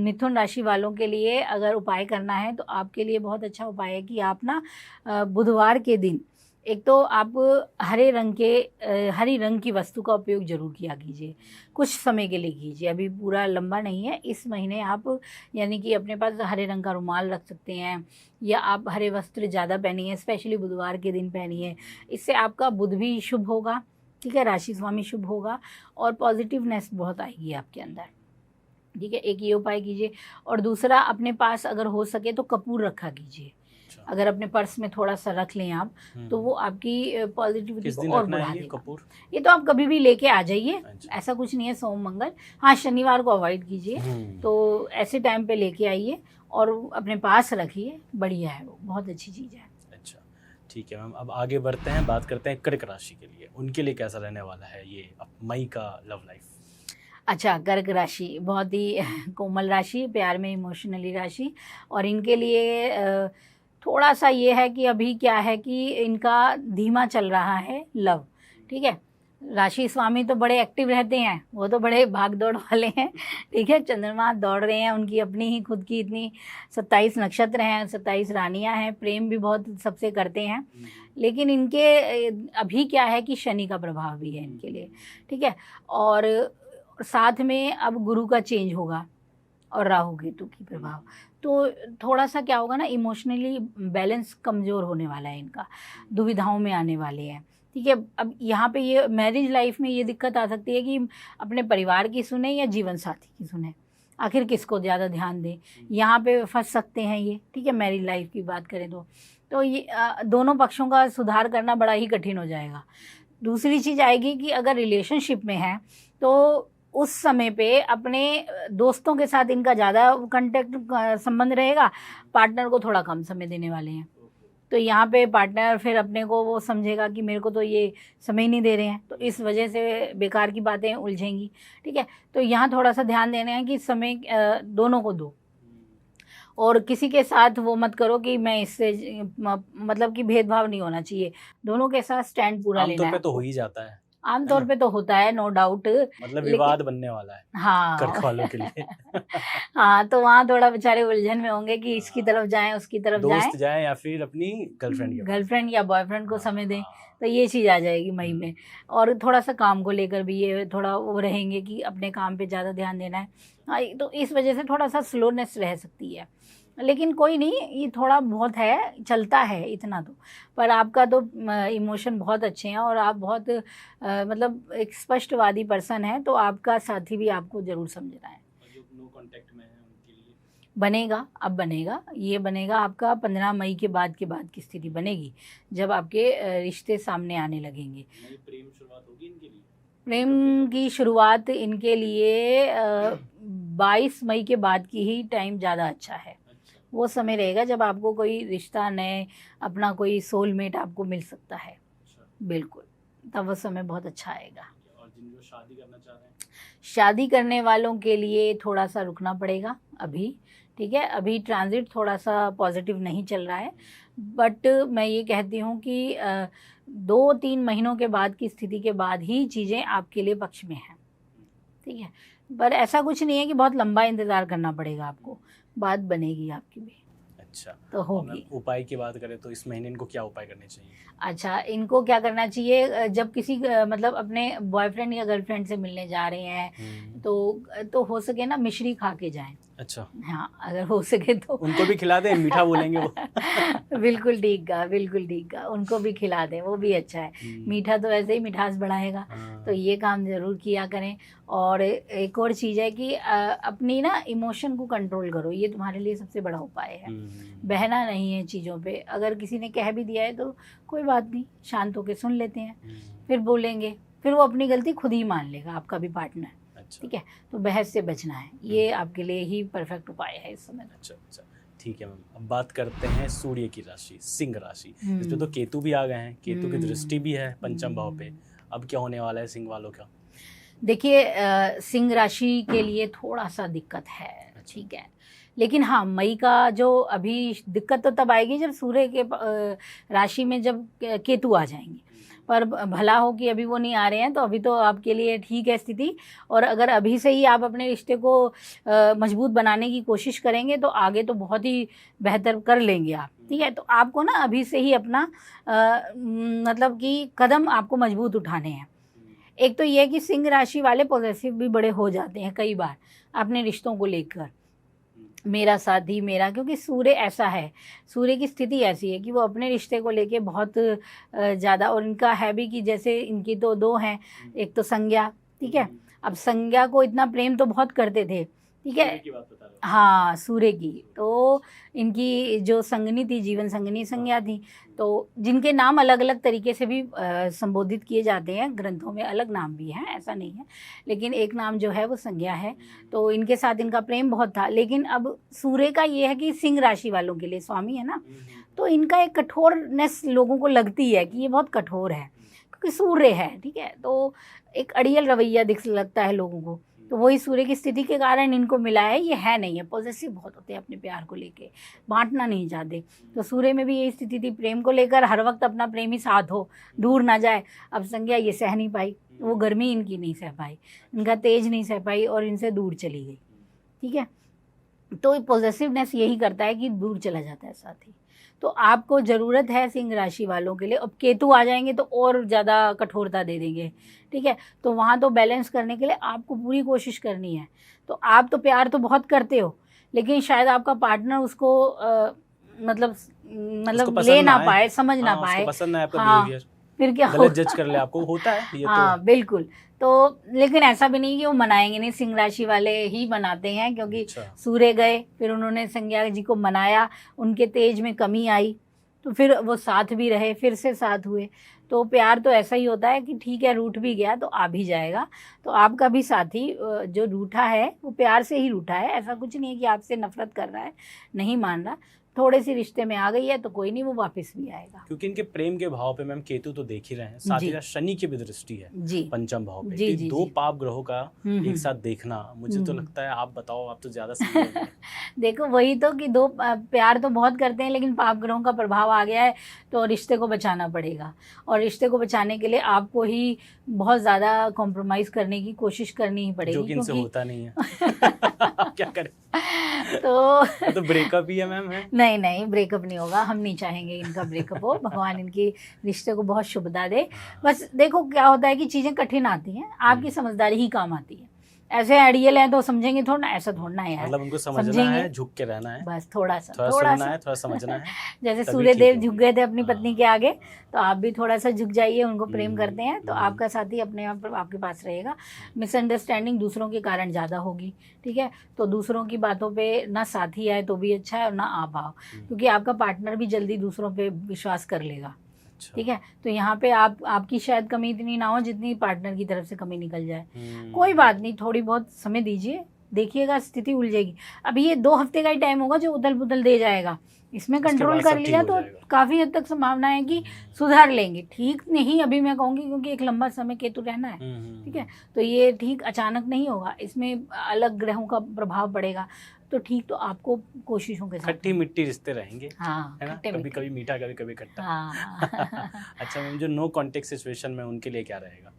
मिथुन राशि वालों के लिए अगर उपाय करना है तो आपके लिए बहुत अच्छा उपाय है कि आप ना बुधवार के दिन एक तो आप हरे रंग की वस्तु का उपयोग ज़रूर किया कीजिए। कुछ समय के लिए कीजिए, अभी पूरा लंबा नहीं है। इस महीने आप यानी कि अपने पास हरे रंग का रुमाल रख सकते हैं, या आप हरे वस्त्र ज़्यादा पहनिए, स्पेशली बुधवार के दिन पहनिए। इससे आपका बुध भी शुभ होगा, ठीक है, राशि स्वामी शुभ होगा और पॉजिटिवनेस बहुत आएगी आपके अंदर। ठीक है, एक ये उपाय कीजिए। और दूसरा, अपने पास अगर हो सके तो कपूर रखा कीजिए। अगर अपने पर्स में थोड़ा सा रख लें आप, तो वो आपकी पॉजिटिविटी को और बढ़ा देगा। कपूर ये तो आप कभी भी लेके आ जाइए, ऐसा कुछ नहीं है, सोम मंगल। हाँ, शनिवार को अवॉइड कीजिए, तो ऐसे टाइम पे लेके आइए और अपने पास रखिए, बढ़िया है, वो बहुत अच्छी चीज़ है। अच्छा, ठीक है मैम, अब आगे बढ़ते हैं, बात करते हैं कर्क राशि के लिए, उनके लिए कैसा रहने वाला है ये अब मई का लव लाइफ? अच्छा, कर्क राशि बहुत ही कोमल राशि, प्यार में इमोशनली राशि, और इनके लिए थोड़ा सा ये है कि अभी क्या है कि इनका धीमा चल रहा है लव। ठीक है, राशि स्वामी तो बड़े एक्टिव रहते हैं, वो तो बड़े भाग दौड़ वाले हैं। ठीक है, चंद्रमा दौड़ रहे हैं, उनकी अपनी ही खुद की इतनी 27 नक्षत्र हैं, 27 रानियां हैं, प्रेम भी बहुत सबसे करते हैं। लेकिन इनके अभी क्या है कि शनि का प्रभाव भी है इनके लिए। ठीक है, और साथ में अब गुरु का चेंज होगा और राहु केतु की प्रभाव, तो थोड़ा सा क्या होगा ना, इमोशनली बैलेंस कमज़ोर होने वाला है इनका, दुविधाओं में आने वाले हैं। ठीक है, अब यहाँ पे ये मैरिज लाइफ में ये दिक्कत आ सकती है कि अपने परिवार की सुने या जीवन साथी की सुने, आखिर किसको ज़्यादा ध्यान दें, यहाँ पे फंस सकते हैं ये। ठीक है, मैरिज लाइफ की बात करें तो ये दोनों पक्षों का सुधार करना बड़ा ही कठिन हो जाएगा। दूसरी चीज़ आएगी कि अगर रिलेशनशिप में है तो उस समय पे अपने दोस्तों के साथ इनका ज़्यादा कांटेक्ट संबंध रहेगा, पार्टनर को थोड़ा कम समय देने वाले हैं। तो यहाँ पे पार्टनर फिर अपने को वो समझेगा कि मेरे को तो ये समय नहीं दे रहे हैं, तो इस वजह से बेकार की बातें उलझेंगी। ठीक है, तो यहाँ थोड़ा सा ध्यान देना है कि समय दोनों को दो, और किसी के साथ वो मत करो कि मैं इससे मतलब कि भेदभाव नहीं होना चाहिए, दोनों के साथ स्टैंड पूरा लेना है। आमतौर पे तो हो ही जाता है, आमतौर पे तो होता है, नो डाउट, मतलब विवाद बनने वाला है हाँ कर्क वालों के लिए। हाँ, तो वहाँ थोड़ा बेचारे उलझन में होंगे कि इसकी तरफ जाएं, उसकी तरफ दोस्त जाएं या फिर अपनी गर्लफ्रेंड या बॉयफ्रेंड को समय दें, तो ये चीज़ आ जाएगी मई में। और थोड़ा सा काम को लेकर भी ये थोड़ा वो रहेंगे कि अपने काम पे ज़्यादा ध्यान देना है। हाँ, तो इस वजह से थोड़ा सा स्लोनेस रह सकती है, लेकिन कोई नहीं, ये थोड़ा बहुत है, चलता है इतना तो। पर आपका तो इमोशन बहुत अच्छे हैं और आप बहुत मतलब एक स्पष्टवादी पर्सन है, तो आपका साथी भी आपको ज़रूर समझना है। जो नो कांटेक्ट में है उनके लिए बनेगा, अब बनेगा, ये बनेगा आपका 15 मई के बाद की स्थिति बनेगी, जब आपके रिश्ते सामने आने लगेंगे। प्रेम शुरुआत होगी इनके लिए? प्रेम की शुरुआत इनके लिए 22 मई के बाद की ही टाइम ज़्यादा अच्छा है। वो समय रहेगा जब आपको कोई रिश्ता नए, अपना कोई सोलमेट आपको मिल सकता है। बिल्कुल, तब वो समय बहुत अच्छा आएगा। और जिन जो शादी करना चाह रहे हैं, शादी करने वालों के लिए थोड़ा सा रुकना पड़ेगा अभी। ठीक है, अभी ट्रांजिट थोड़ा सा पॉजिटिव नहीं चल रहा है, बट मैं ये कहती हूँ कि 2-3 महीनों के बाद की स्थिति के बाद ही चीज़ें आपके लिए पक्ष में हैं। ठीक है, पर ऐसा कुछ नहीं है कि बहुत लंबा इंतज़ार करना पड़ेगा आपको, बात बनेगी आपकी भी। अच्छा, तो होगी। उपाय की बात करें तो इस महीने इनको क्या उपाय करने चाहिए? अच्छा, इनको क्या करना चाहिए, जब किसी मतलब अपने बॉयफ्रेंड या गर्लफ्रेंड से मिलने जा रहे हैं तो हो सके ना मिश्री खा के जाएं। अच्छा, हाँ, अगर हो सके तो उनको भी खिला दें, मीठा बोलेंगे वो। बिल्कुल ठीक कहा, बिल्कुल ठीक कहा, उनको भी खिला दें, वो भी अच्छा है। मीठा तो वैसे ही मिठास बढ़ाएगा, तो हाँ। ये काम ज़रूर किया करें। और एक और चीज़ है कि अपनी ना इमोशन को कंट्रोल करो, ये तुम्हारे लिए सबसे बड़ा उपाय है। बहना नहीं है चीज़ों पे, अगर किसी ने कह भी दिया है तो कोई बात नहीं, शांत होकर सुन लेते हैं, फिर बोलेंगे, फिर वो अपनी गलती खुद ही मान लेगा, आपका भी पार्टनर। अच्छा, ठीक है, तो बहस से बचना है, ये आपके लिए ही परफेक्ट उपाय है इस समय। अच्छा, अच्छा, ठीक है मैम। अब बात करते हैं सूर्य की राशि, सिंह राशि। इसमें तो केतु भी आ गए हैं, केतु की दृष्टि भी है पंचम भाव पे। अब क्या होने वाला है सिंह वालों का? देखिए, सिंह राशि के लिए थोड़ा सा दिक्कत है, ठीक है, लेकिन हाँ, मई का जो अभी दिक्कत तो तब आएगी जब सूर्य के राशि में जब केतु आ जाएंगे, पर भला हो कि अभी वो नहीं आ रहे हैं, तो अभी तो आपके लिए ठीक है स्थिति। और अगर अभी से ही आप अपने रिश्ते को मजबूत बनाने की कोशिश करेंगे तो आगे तो बहुत ही बेहतर कर लेंगे आप। ठीक है, तो आपको ना अभी से ही अपना मतलब कि कदम आपको मजबूत उठाने हैं। एक तो ये है कि सिंह राशि वाले पॉजेसिव भी बड़े हो जाते हैं कई बार अपने रिश्तों को लेकर, मेरा साथी मेरा, क्योंकि सूर्य ऐसा है, सूर्य की स्थिति ऐसी है कि वो अपने रिश्ते को लेके बहुत ज़्यादा, और इनका है भी कि जैसे इनकी तो दो हैं, एक तो संज्ञा, ठीक है, अब संज्ञा को इतना प्रेम तो बहुत करते थे, ठीक है, हाँ, सूर्य की, तो इनकी जो संगनी थी, जीवन संगनी संज्ञा थी, तो जिनके नाम अलग अलग तरीके से भी संबोधित किए जाते हैं, ग्रंथों में अलग नाम भी हैं, ऐसा नहीं है, लेकिन एक नाम जो है वो संज्ञा है। तो इनके साथ इनका प्रेम बहुत था, लेकिन अब सूर्य का ये है कि सिंह राशि वालों के लिए स्वामी है ना, तो इनका एक कठोरनेस लोगों को लगती है कि ये बहुत कठोर है, क्योंकि सूर्य है, ठीक है, तो एक अड़ियल रवैया दिख लगता है लोगों को, तो वही सूर्य की स्थिति के कारण इनको मिला है। ये है नहीं है, पॉजेसिव बहुत होते हैं अपने प्यार को लेके, बांटना नहीं चाहते, तो सूर्य में भी यही स्थिति थी, प्रेम को लेकर हर वक्त अपना प्रेमी साथ हो, दूर ना जाए। अब संज्ञा ये सह नहीं पाई, वो गर्मी इनकी नहीं सह पाई, इनका तेज नहीं सह पाई और इनसे दूर चली गई, ठीक है, तो पॉजेसिवनेस यही करता है कि दूर चला जाता है साथी। तो आपको ज़रूरत है सिंह राशि वालों के लिए, अब केतु आ जाएंगे तो और ज़्यादा कठोरता दे देंगे, ठीक है, तो वहाँ तो बैलेंस करने के लिए आपको पूरी कोशिश करनी है। तो आप तो प्यार तो बहुत करते हो, लेकिन शायद आपका पार्टनर उसको मतलब ले ना पाए, समझ ना पाए, पसंद ना आए आपका हाँ, बिहेवियर, फिर क्या गलत जज कर ले आपको, होता है ये। हाँ, तो बिल्कुल, तो लेकिन ऐसा भी नहीं कि वो मनाएंगे नहीं, सिंह राशि वाले ही मनाते हैं, क्योंकि अच्छा, सूर्य गए, फिर उन्होंने संज्ञा जी को मनाया, उनके तेज में कमी आई, तो फिर वो साथ भी रहे, फिर से साथ हुए। तो प्यार तो ऐसा ही होता है कि ठीक है, रूठ भी गया तो आ भी जाएगा। तो आपका भी साथी जो रूठा है वो प्यार से ही रूठा है, ऐसा कुछ नहीं है कि आपसे नफरत कर रहा है, नहीं मान रहा, थोड़े से रिश्ते में आ गई है तो कोई नहीं, वो वापस भी आएगा। क्योंकि इनके प्रेम के भाव पे मैम केतु तो देख ही रहे हैं, साथ ही साथ शनि की भी दृष्टि है जी, पंचम भाव पे, जी, तो जी, दो जी। पाप ग्रहों का एक साथ देखना, मुझे तो लगता है, आप बताओ, आप तो ज्यादा समझ देखो, वही तो कि दो प्यार तो बहुत करते हैं, लेकिन पाप ग्रहों का प्रभाव आ गया है, तो रिश्ते को बचाना पड़ेगा, और रिश्ते को बचाने के लिए आपको ही बहुत ज़्यादा कॉम्प्रोमाइज़ करने की कोशिश करनी ही पड़ेगी, जो कि इनसे क्योंकि होता नहीं है। क्या करें, तो ब्रेकअप ही है मैम, है? नहीं, ब्रेकअप नहीं होगा, हम नहीं चाहेंगे इनका ब्रेकअप हो, भगवान इनकी रिश्ते को बहुत शुभता दे। बस देखो क्या होता है कि चीज़ें कठिन आती हैं, आपकी समझदारी ही काम आती है, ऐसे अड़ियल हैं तो समझेंगे थोड़ा, ऐसा थोड़ा है यार, मतलब उनको समझना है, झुक के रहना है, बस थोड़ा सुनना सा है, थोड़ा समझना है। जैसे सूर्य देव झुक गए थे अपनी पत्नी के आगे, तो आप भी थोड़ा सा झुक जाइए, उनको प्रेम करते हैं तो आपका साथी अपने आप आपके पास रहेगा। मिसअंडरस्टैंडिंग दूसरों के कारण ज़्यादा होगी, ठीक है, तो दूसरों की बातों पे ना साथी आए तो भी अच्छा है, और ना आप आओ, क्योंकि आपका पार्टनर भी जल्दी दूसरों पे विश्वास कर लेगा, ठीक है, तो यहाँ पे आपकी शायद कमी इतनी ना हो जितनी पार्टनर की तरफ से कमी निकल जाए। कोई बात नहीं, थोड़ी बहुत समय दीजिए, देखिएगा स्थिति उलझेगी। अभी ये 2 हफ्ते का ही टाइम होगा जो उदल पुदल दे जाएगा, इसमें कंट्रोल कर लिया तो काफ़ी हद तक संभावना है कि सुधार लेंगे। ठीक नहीं अभी मैं कहूँगी, क्योंकि एक लंबा समय केतु रहना है, ठीक है, तो ये ठीक अचानक नहीं होगा, इसमें अलग ग्रहों का प्रभाव पड़ेगा, तो ठीक, तो आपको कोशिशों के साथ खट्टी मिट्टी रिश्ते रहेंगे, हाँ, है ना, कभी कभी मीठा, कभी कभी खट्टा। हाँ। अच्छा मैम, जो नो कॉन्टेक्ट सिचुएशन में उनके लिए क्या रहेगा?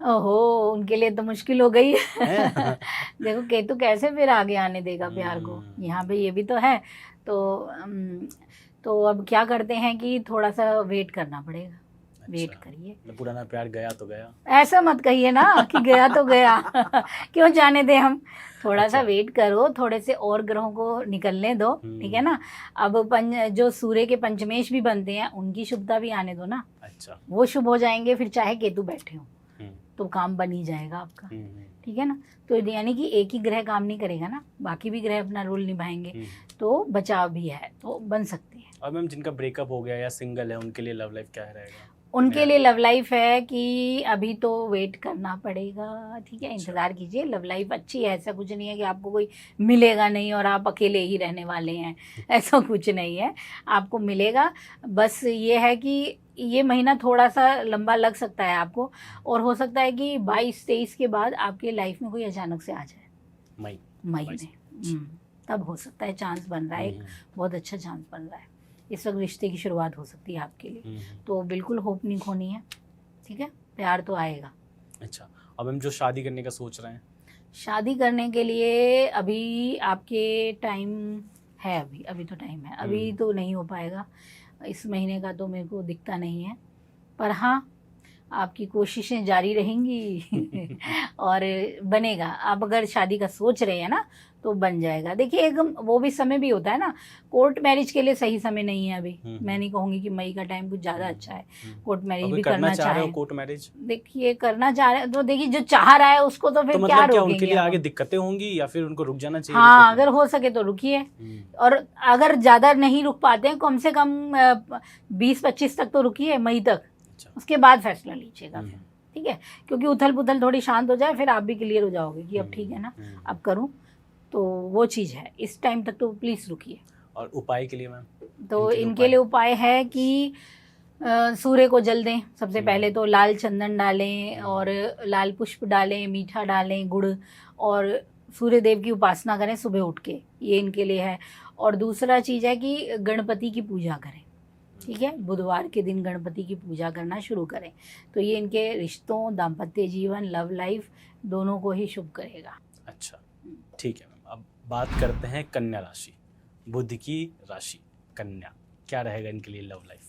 ओहो, उनके लिए तो मुश्किल हो गई है। देखो केतु कैसे फिर आगे आने देगा प्यार को, यहाँ पे ये भी तो है, तो अब क्या करते हैं कि थोड़ा सा वेट करना पड़ेगा। वेट करिए। मतलब पुराना प्यार गया तो गया, ऐसा मत कहिए ना कि गया तो गया क्यों जाने दे हम, थोड़ा सा अच्छा। वेट करो, थोड़े से और ग्रहों को निकलने दो, ठीक है ना। अब जो सूर्य के पंचमेश भी बनते हैं उनकी शुभता भी आने दो ना। अच्छा। वो शुभ हो जाएंगे, फिर चाहे केतु बैठे हो तो काम बन ही जाएगा आपका, ठीक है ना। तो यानी कि एक ही ग्रह काम नहीं करेगा ना, बाकी भी ग्रह अपना रोल निभाएंगे, तो बचाव भी है, तो बन सकते हैं। और मैम जिनका ब्रेकअप हो गया या सिंगल है उनके लिए लव लाइफ क्या रहेगा? उनके लिए लव लाइफ है कि अभी तो वेट करना पड़ेगा, ठीक है, इंतज़ार कीजिए। लव लाइफ अच्छी है, ऐसा कुछ नहीं है कि आपको कोई मिलेगा नहीं और आप अकेले ही रहने वाले हैं, ऐसा कुछ नहीं है, आपको मिलेगा। बस ये है कि ये महीना थोड़ा सा लंबा लग सकता है आपको, और हो सकता है कि 22-23 के बाद आपके लाइफ में कोई अचानक से आ जाए, मई में तब हो सकता है, चांस बन रहा है, एक बहुत अच्छा चांस बन रहा है। इस वक्त रिश्ते की शुरुआत हो सकती है आपके लिए, तो बिल्कुल होप नहीं खोनी है, ठीक है, प्यार तो आएगा। अच्छा, अब हम जो शादी करने का सोच रहे हैं, शादी करने के लिए अभी आपके टाइम है, अभी तो टाइम है, अभी तो नहीं हो पाएगा, इस महीने का तो मेरे को दिखता नहीं है, पर हाँ आपकी कोशिशें जारी रहेंगी और बनेगा। आप अगर शादी का सोच रहे हैं ना तो बन जाएगा। देखिए एक वो भी समय भी होता है ना, कोर्ट मैरिज के लिए सही समय नहीं है अभी। मैं नहीं कहूँगी कि मई का टाइम कुछ ज़्यादा अच्छा है कोर्ट मैरिज भी करना चाह रहे हो। कोर्ट मैरिज देखिए करना चाह रहे हैं तो देखिए जो चाह रहा है उसको तो फिर तो क्या मतलब रोकेंगे? उनके लिए आगे दिक्कतें होंगी या फिर उनको रुक जाना चाहिए? हाँ अगर हो सके तो रुकिए, और अगर ज़्यादा नहीं रुक पाते हैं कम से कम 20-25 तक तो रुकिए, मई तक, उसके बाद फैसला लीजिएगा फिर, ठीक है, क्योंकि उथल पुथल थोड़ी शांत हो जाए, फिर आप भी क्लियर हो जाओगे कि अब ठीक है ना, अब करूं, तो वो चीज़ है। इस टाइम तक तो प्लीज़ रुकिए। और उपाय के लिए मैम? तो इनके लिए उपाय है कि सूर्य को जल दें सबसे पहले तो, लाल चंदन डालें और लाल पुष्प डालें, मीठा डालें, गुड़, और सूर्य देव की उपासना करें सुबह उठ के, ये इनके लिए है। और दूसरा चीज़ है कि गणपति की पूजा करें, ठीक है, बुधवार के दिन गणपति की पूजा करना शुरू करें, तो ये इनके रिश्तों, दाम्पत्य जीवन, लव लाइफ दोनों को ही शुभ करेगा। अच्छा, ठीक है मैम। अब बात करते हैं कन्या राशि, बुध की राशि कन्या, क्या रहेगा इनके लिए लव लाइफ?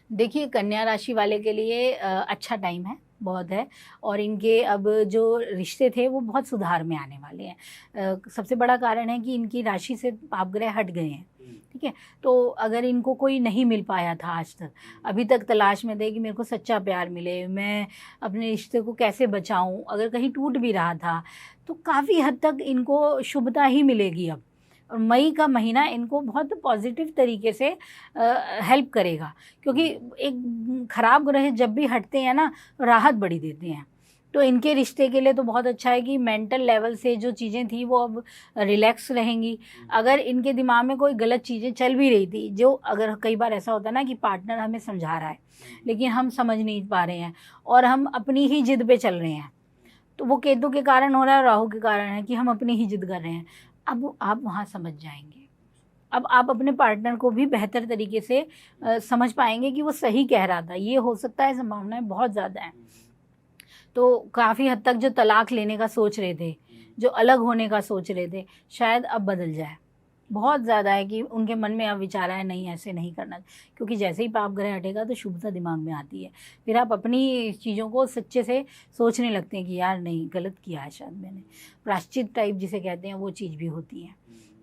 देखिए कन्या राशि वाले के लिए अच्छा टाइम है, बहुत है, और इनके अब जो रिश्ते थे वो बहुत सुधार में आने वाले हैं। सबसे बड़ा कारण है कि इनकी राशि से पापग्रह हट गए हैं, ठीक है, तो अगर इनको कोई नहीं मिल पाया था आज तक, अभी तक तलाश में थे कि मेरे को सच्चा प्यार मिले, मैं अपने रिश्ते को कैसे बचाऊं, अगर कहीं टूट भी रहा था तो काफ़ी हद तक इनको शुभता ही मिलेगी अब। और मई का महीना इनको बहुत पॉजिटिव तरीके से हेल्प करेगा, क्योंकि एक ख़राब ग्रह जब भी हटते हैं ना राहत बड़ी देते हैं, तो इनके रिश्ते के लिए तो बहुत अच्छा है कि मेंटल लेवल से जो चीज़ें थी वो अब रिलैक्स रहेंगी। अगर इनके दिमाग में कोई गलत चीज़ें चल भी रही थी, जो अगर कई बार ऐसा होता है ना कि पार्टनर हमें समझा रहा है लेकिन हम समझ नहीं पा रहे हैं और हम अपनी ही जिद पे चल रहे हैं, तो वो केतु के कारण हो रहा है, राहु के कारण है कि हम अपनी ही जिद कर रहे हैं। अब आप वहाँ समझ जाएंगे, अब आप अपने पार्टनर को भी बेहतर तरीके से समझ पाएंगे कि वो सही कह रहा था, ये हो सकता है, संभावनाएं बहुत ज़्यादा हैं। तो काफ़ी हद तक जो तलाक लेने का सोच रहे थे, जो अलग होने का सोच रहे थे, शायद अब बदल जाए। बहुत ज़्यादा है कि उनके मन में अब विचार आया नहीं ऐसे नहीं करना, क्योंकि जैसे ही पाप ग्रह हटेगा तो शुभता दिमाग में आती है, फिर आप अपनी चीज़ों को सच्चे से सोचने लगते हैं कि यार नहीं गलत किया है, शायद मैंने प्रायश्चित टाइप जिसे कहते हैं वो चीज़ भी होती है।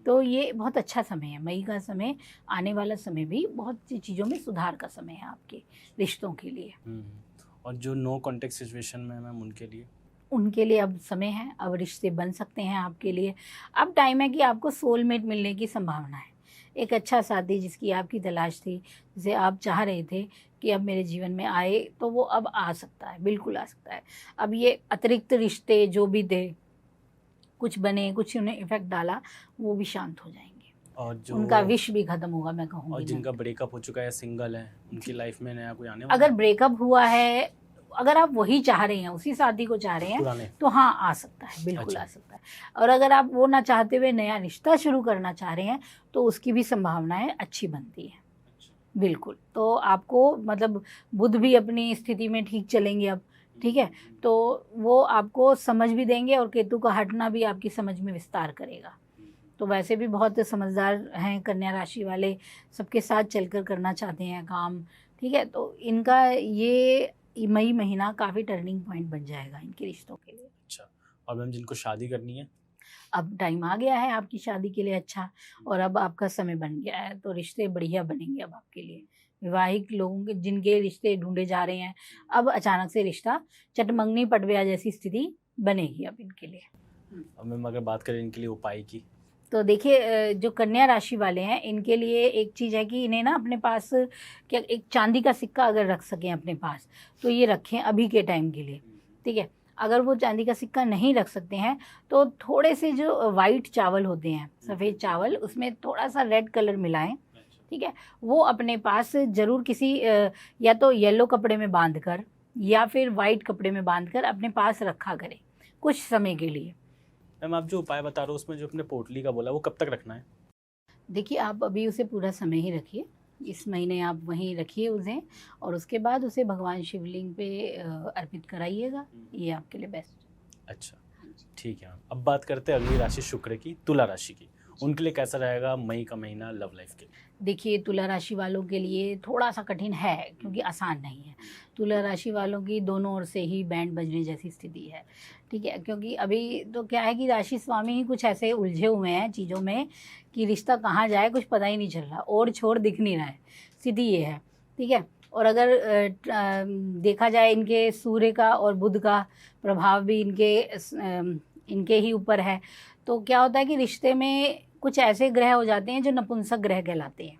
तो ये बहुत अच्छा समय है, मई का समय, आने वाला समय भी बहुत सी चीज़ों में सुधार का समय है आपके रिश्तों के लिए। और जो नो कॉन्टेक्ट सिचुएशन में मैम उनके लिए अब समय है, अब रिश्ते बन सकते हैं आपके लिए। अब टाइम है कि आपको सोलमेट मिलने की संभावना है, एक अच्छा साथी जिसकी आपकी तलाश थी, जिसे आप चाह रहे थे कि अब मेरे जीवन में आए, तो वो अब आ सकता है, बिल्कुल आ सकता है। अब ये अतिरिक्त रिश्ते जो भी थे, कुछ बने, कुछ उन्हें इफेक्ट डाला, वो भी शांत हो जाएंगे और जो उनका विश भी खत्म होगा, मैं कहूँगी। और जिनका ब्रेकअप हो चुका है, सिंगल है, उनकी लाइफ में नया कोई आने वाला? अगर ब्रेकअप हुआ है, अगर आप वही चाह रहे हैं, उसी शादी को चाह रहे हैं, तो हाँ आ सकता है, बिल्कुल आ सकता है। और अगर आप वो ना चाहते हुए नया रिश्ता शुरू करना चाह रहे हैं तो उसकी भी संभावनाएं अच्छी बनती है, बिल्कुल। तो आपको मतलब बुध भी अपनी स्थिति में ठीक चलेंगे अब, ठीक है, तो वो आपको समझ भी देंगे और केतु का हटना भी आपकी समझ में विस्तार करेगा। तो वैसे भी बहुत समझदार हैं कन्या राशि वाले, सबके साथ चलकर करना चाहते हैं काम, ठीक है, तो इनका ये मई महीना काफ़ी टर्निंग पॉइंट बन जाएगा इनके रिश्तों के लिए। अच्छा, और मैम जिनको शादी करनी है? अब टाइम आ गया है आपकी शादी के लिए अच्छा, और अब आपका समय बन गया है, तो रिश्ते बढ़िया बनेंगे अब आपके लिए। विवाहित लोगों के जिनके रिश्ते ढूंढे जा रहे हैं, अब अचानक से रिश्ता चटमंगनी पटव्या जैसी स्थिति बनेगी अब इनके लिए। अब मैम अगर बात करें इनके लिए उपाय की? तो देखिए जो कन्या राशि वाले हैं इनके लिए एक चीज़ है कि इन्हें ना अपने पास क्या एक चांदी का सिक्का अगर रख सकें अपने पास तो ये रखें अभी के टाइम के लिए, ठीक है। अगर वो चांदी का सिक्का नहीं रख सकते हैं तो थोड़े से जो वाइट चावल होते हैं, सफ़ेद चावल, उसमें थोड़ा सा रेड कलर मिलाएं, ठीक है। वो अपने पास ज़रूर किसी या तो येलो कपड़े में बांध कर या फिर वाइट कपड़े में बांध कर अपने पास रखा करें कुछ समय के लिए। मैम आप जो उपाय बता रहे हो उसमें जो अपने पोटली का बोला वो कब तक रखना है? देखिए आप अभी उसे पूरा समय ही रखिए, इस महीने आप वहीं रखिए उसे, और उसके बाद उसे भगवान शिवलिंग पे अर्पित कराइएगा, ये आपके लिए बेस्ट। अच्छा, ठीक है मैम। अब बात करते हैं अगली राशि शुक्र की, तुला राशि की। उनके लिए कैसा रहेगा मई का महीना लव लाइफ के लिए? देखिए तुला राशि वालों के लिए थोड़ा सा कठिन है क्योंकि आसान नहीं है। तुला राशि वालों की दोनों ओर से ही बैंड बजने जैसी स्थिति है, ठीक है। क्योंकि अभी तो क्या है कि राशि स्वामी ही कुछ ऐसे उलझे हुए हैं चीज़ों में कि रिश्ता कहाँ जाए कुछ पता ही नहीं चल रहा, और छोर दिख नहीं रहा है, स्थिति ये है, ठीक है। और अगर देखा जाए इनके सूर्य का और बुध का प्रभाव भी इनके ही ऊपर है, तो क्या होता है कि रिश्ते में कुछ ऐसे ग्रह हो जाते हैं जो नपुंसक ग्रह कहलाते हैं,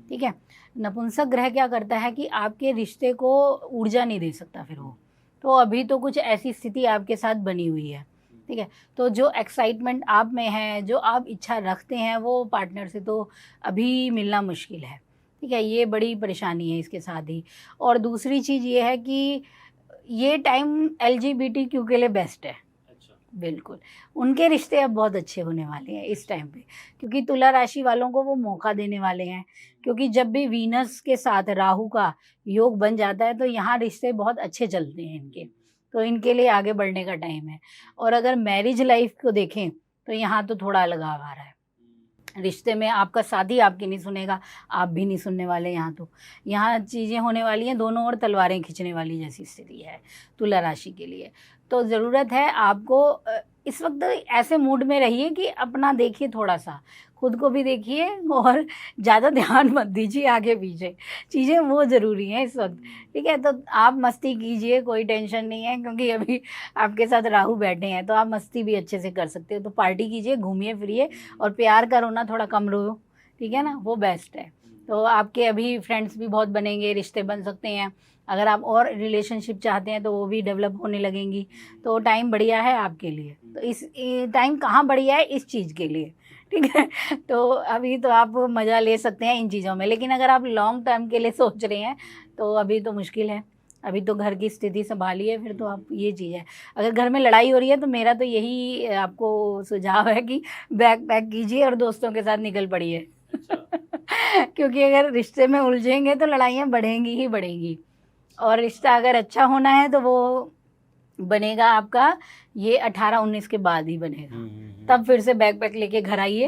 ठीक है। नपुंसक ग्रह क्या करता है कि आपके रिश्ते को ऊर्जा नहीं दे सकता फिर वो, तो अभी तो कुछ ऐसी स्थिति आपके साथ बनी हुई है, ठीक है। तो जो एक्साइटमेंट आप में है, जो आप इच्छा रखते हैं, वो पार्टनर से तो अभी मिलना मुश्किल है, ठीक है। ये बड़ी परेशानी है इसके साथ ही। और दूसरी चीज़ ये है कि ये टाइम LGBTQ के लिए बेस्ट है, बिल्कुल। उनके रिश्ते अब बहुत अच्छे होने वाले हैं इस टाइम पे, क्योंकि तुला राशि वालों को वो मौका देने वाले हैं। क्योंकि जब भी वीनस के साथ राहु का योग बन जाता है तो यहाँ रिश्ते बहुत अच्छे चलते हैं इनके, तो इनके लिए आगे बढ़ने का टाइम है। और अगर मैरिज लाइफ को देखें तो यहाँ तो थोड़ा अलगाव आ रहा है रिश्ते में, आपका साथी आपकी नहीं सुनेगा, आप भी नहीं सुनने वाले। यहाँ चीज़ें होने वाली हैं, दोनों ओर तलवारें खींचने वाली जैसी स्थिति है तुला राशि के लिए। तो ज़रूरत है आपको इस वक्त ऐसे मूड में रहिए कि अपना देखिए, थोड़ा सा खुद को भी देखिए और ज़्यादा ध्यान मत दीजिए आगे पीछे, चीज़ें वो ज़रूरी हैं इस वक्त, ठीक है। तो आप मस्ती कीजिए, कोई टेंशन नहीं है, क्योंकि अभी आपके साथ राहु बैठे हैं तो आप मस्ती भी अच्छे से कर सकते हो। तो पार्टी कीजिए, घूमिए फिरिए, और प्यार का रोना थोड़ा कम रो, ठीक है ना, वो बेस्ट है। तो आपके अभी फ्रेंड्स भी बहुत बनेंगे, रिश्ते बन सकते हैं। अगर आप और रिलेशनशिप चाहते हैं तो वो भी डेवलप होने लगेंगी, तो टाइम बढ़िया है आपके लिए। तो इस टाइम कहाँ बढ़िया है, इस चीज़ के लिए, ठीक है। तो अभी तो आप मज़ा ले सकते हैं इन चीज़ों में, लेकिन अगर आप लॉन्ग टर्म के लिए सोच रहे हैं तो अभी तो मुश्किल है। अभी तो घर की स्थिति संभालिए, फिर तो आप, ये चीज़ है। अगर घर में लड़ाई हो रही है तो मेरा तो यही आपको सुझाव है कि बैग पैक कीजिए और दोस्तों के साथ निकल पड़िए। क्योंकि अगर रिश्ते में उलझेंगे तो लड़ाइयाँ बढ़ेंगी ही बढ़ेंगी, और रिश्ता अगर अच्छा होना है तो वो बनेगा आपका ये 18-19 के बाद ही बनेगा। तब फिर से बैग पैक लेके घर आइए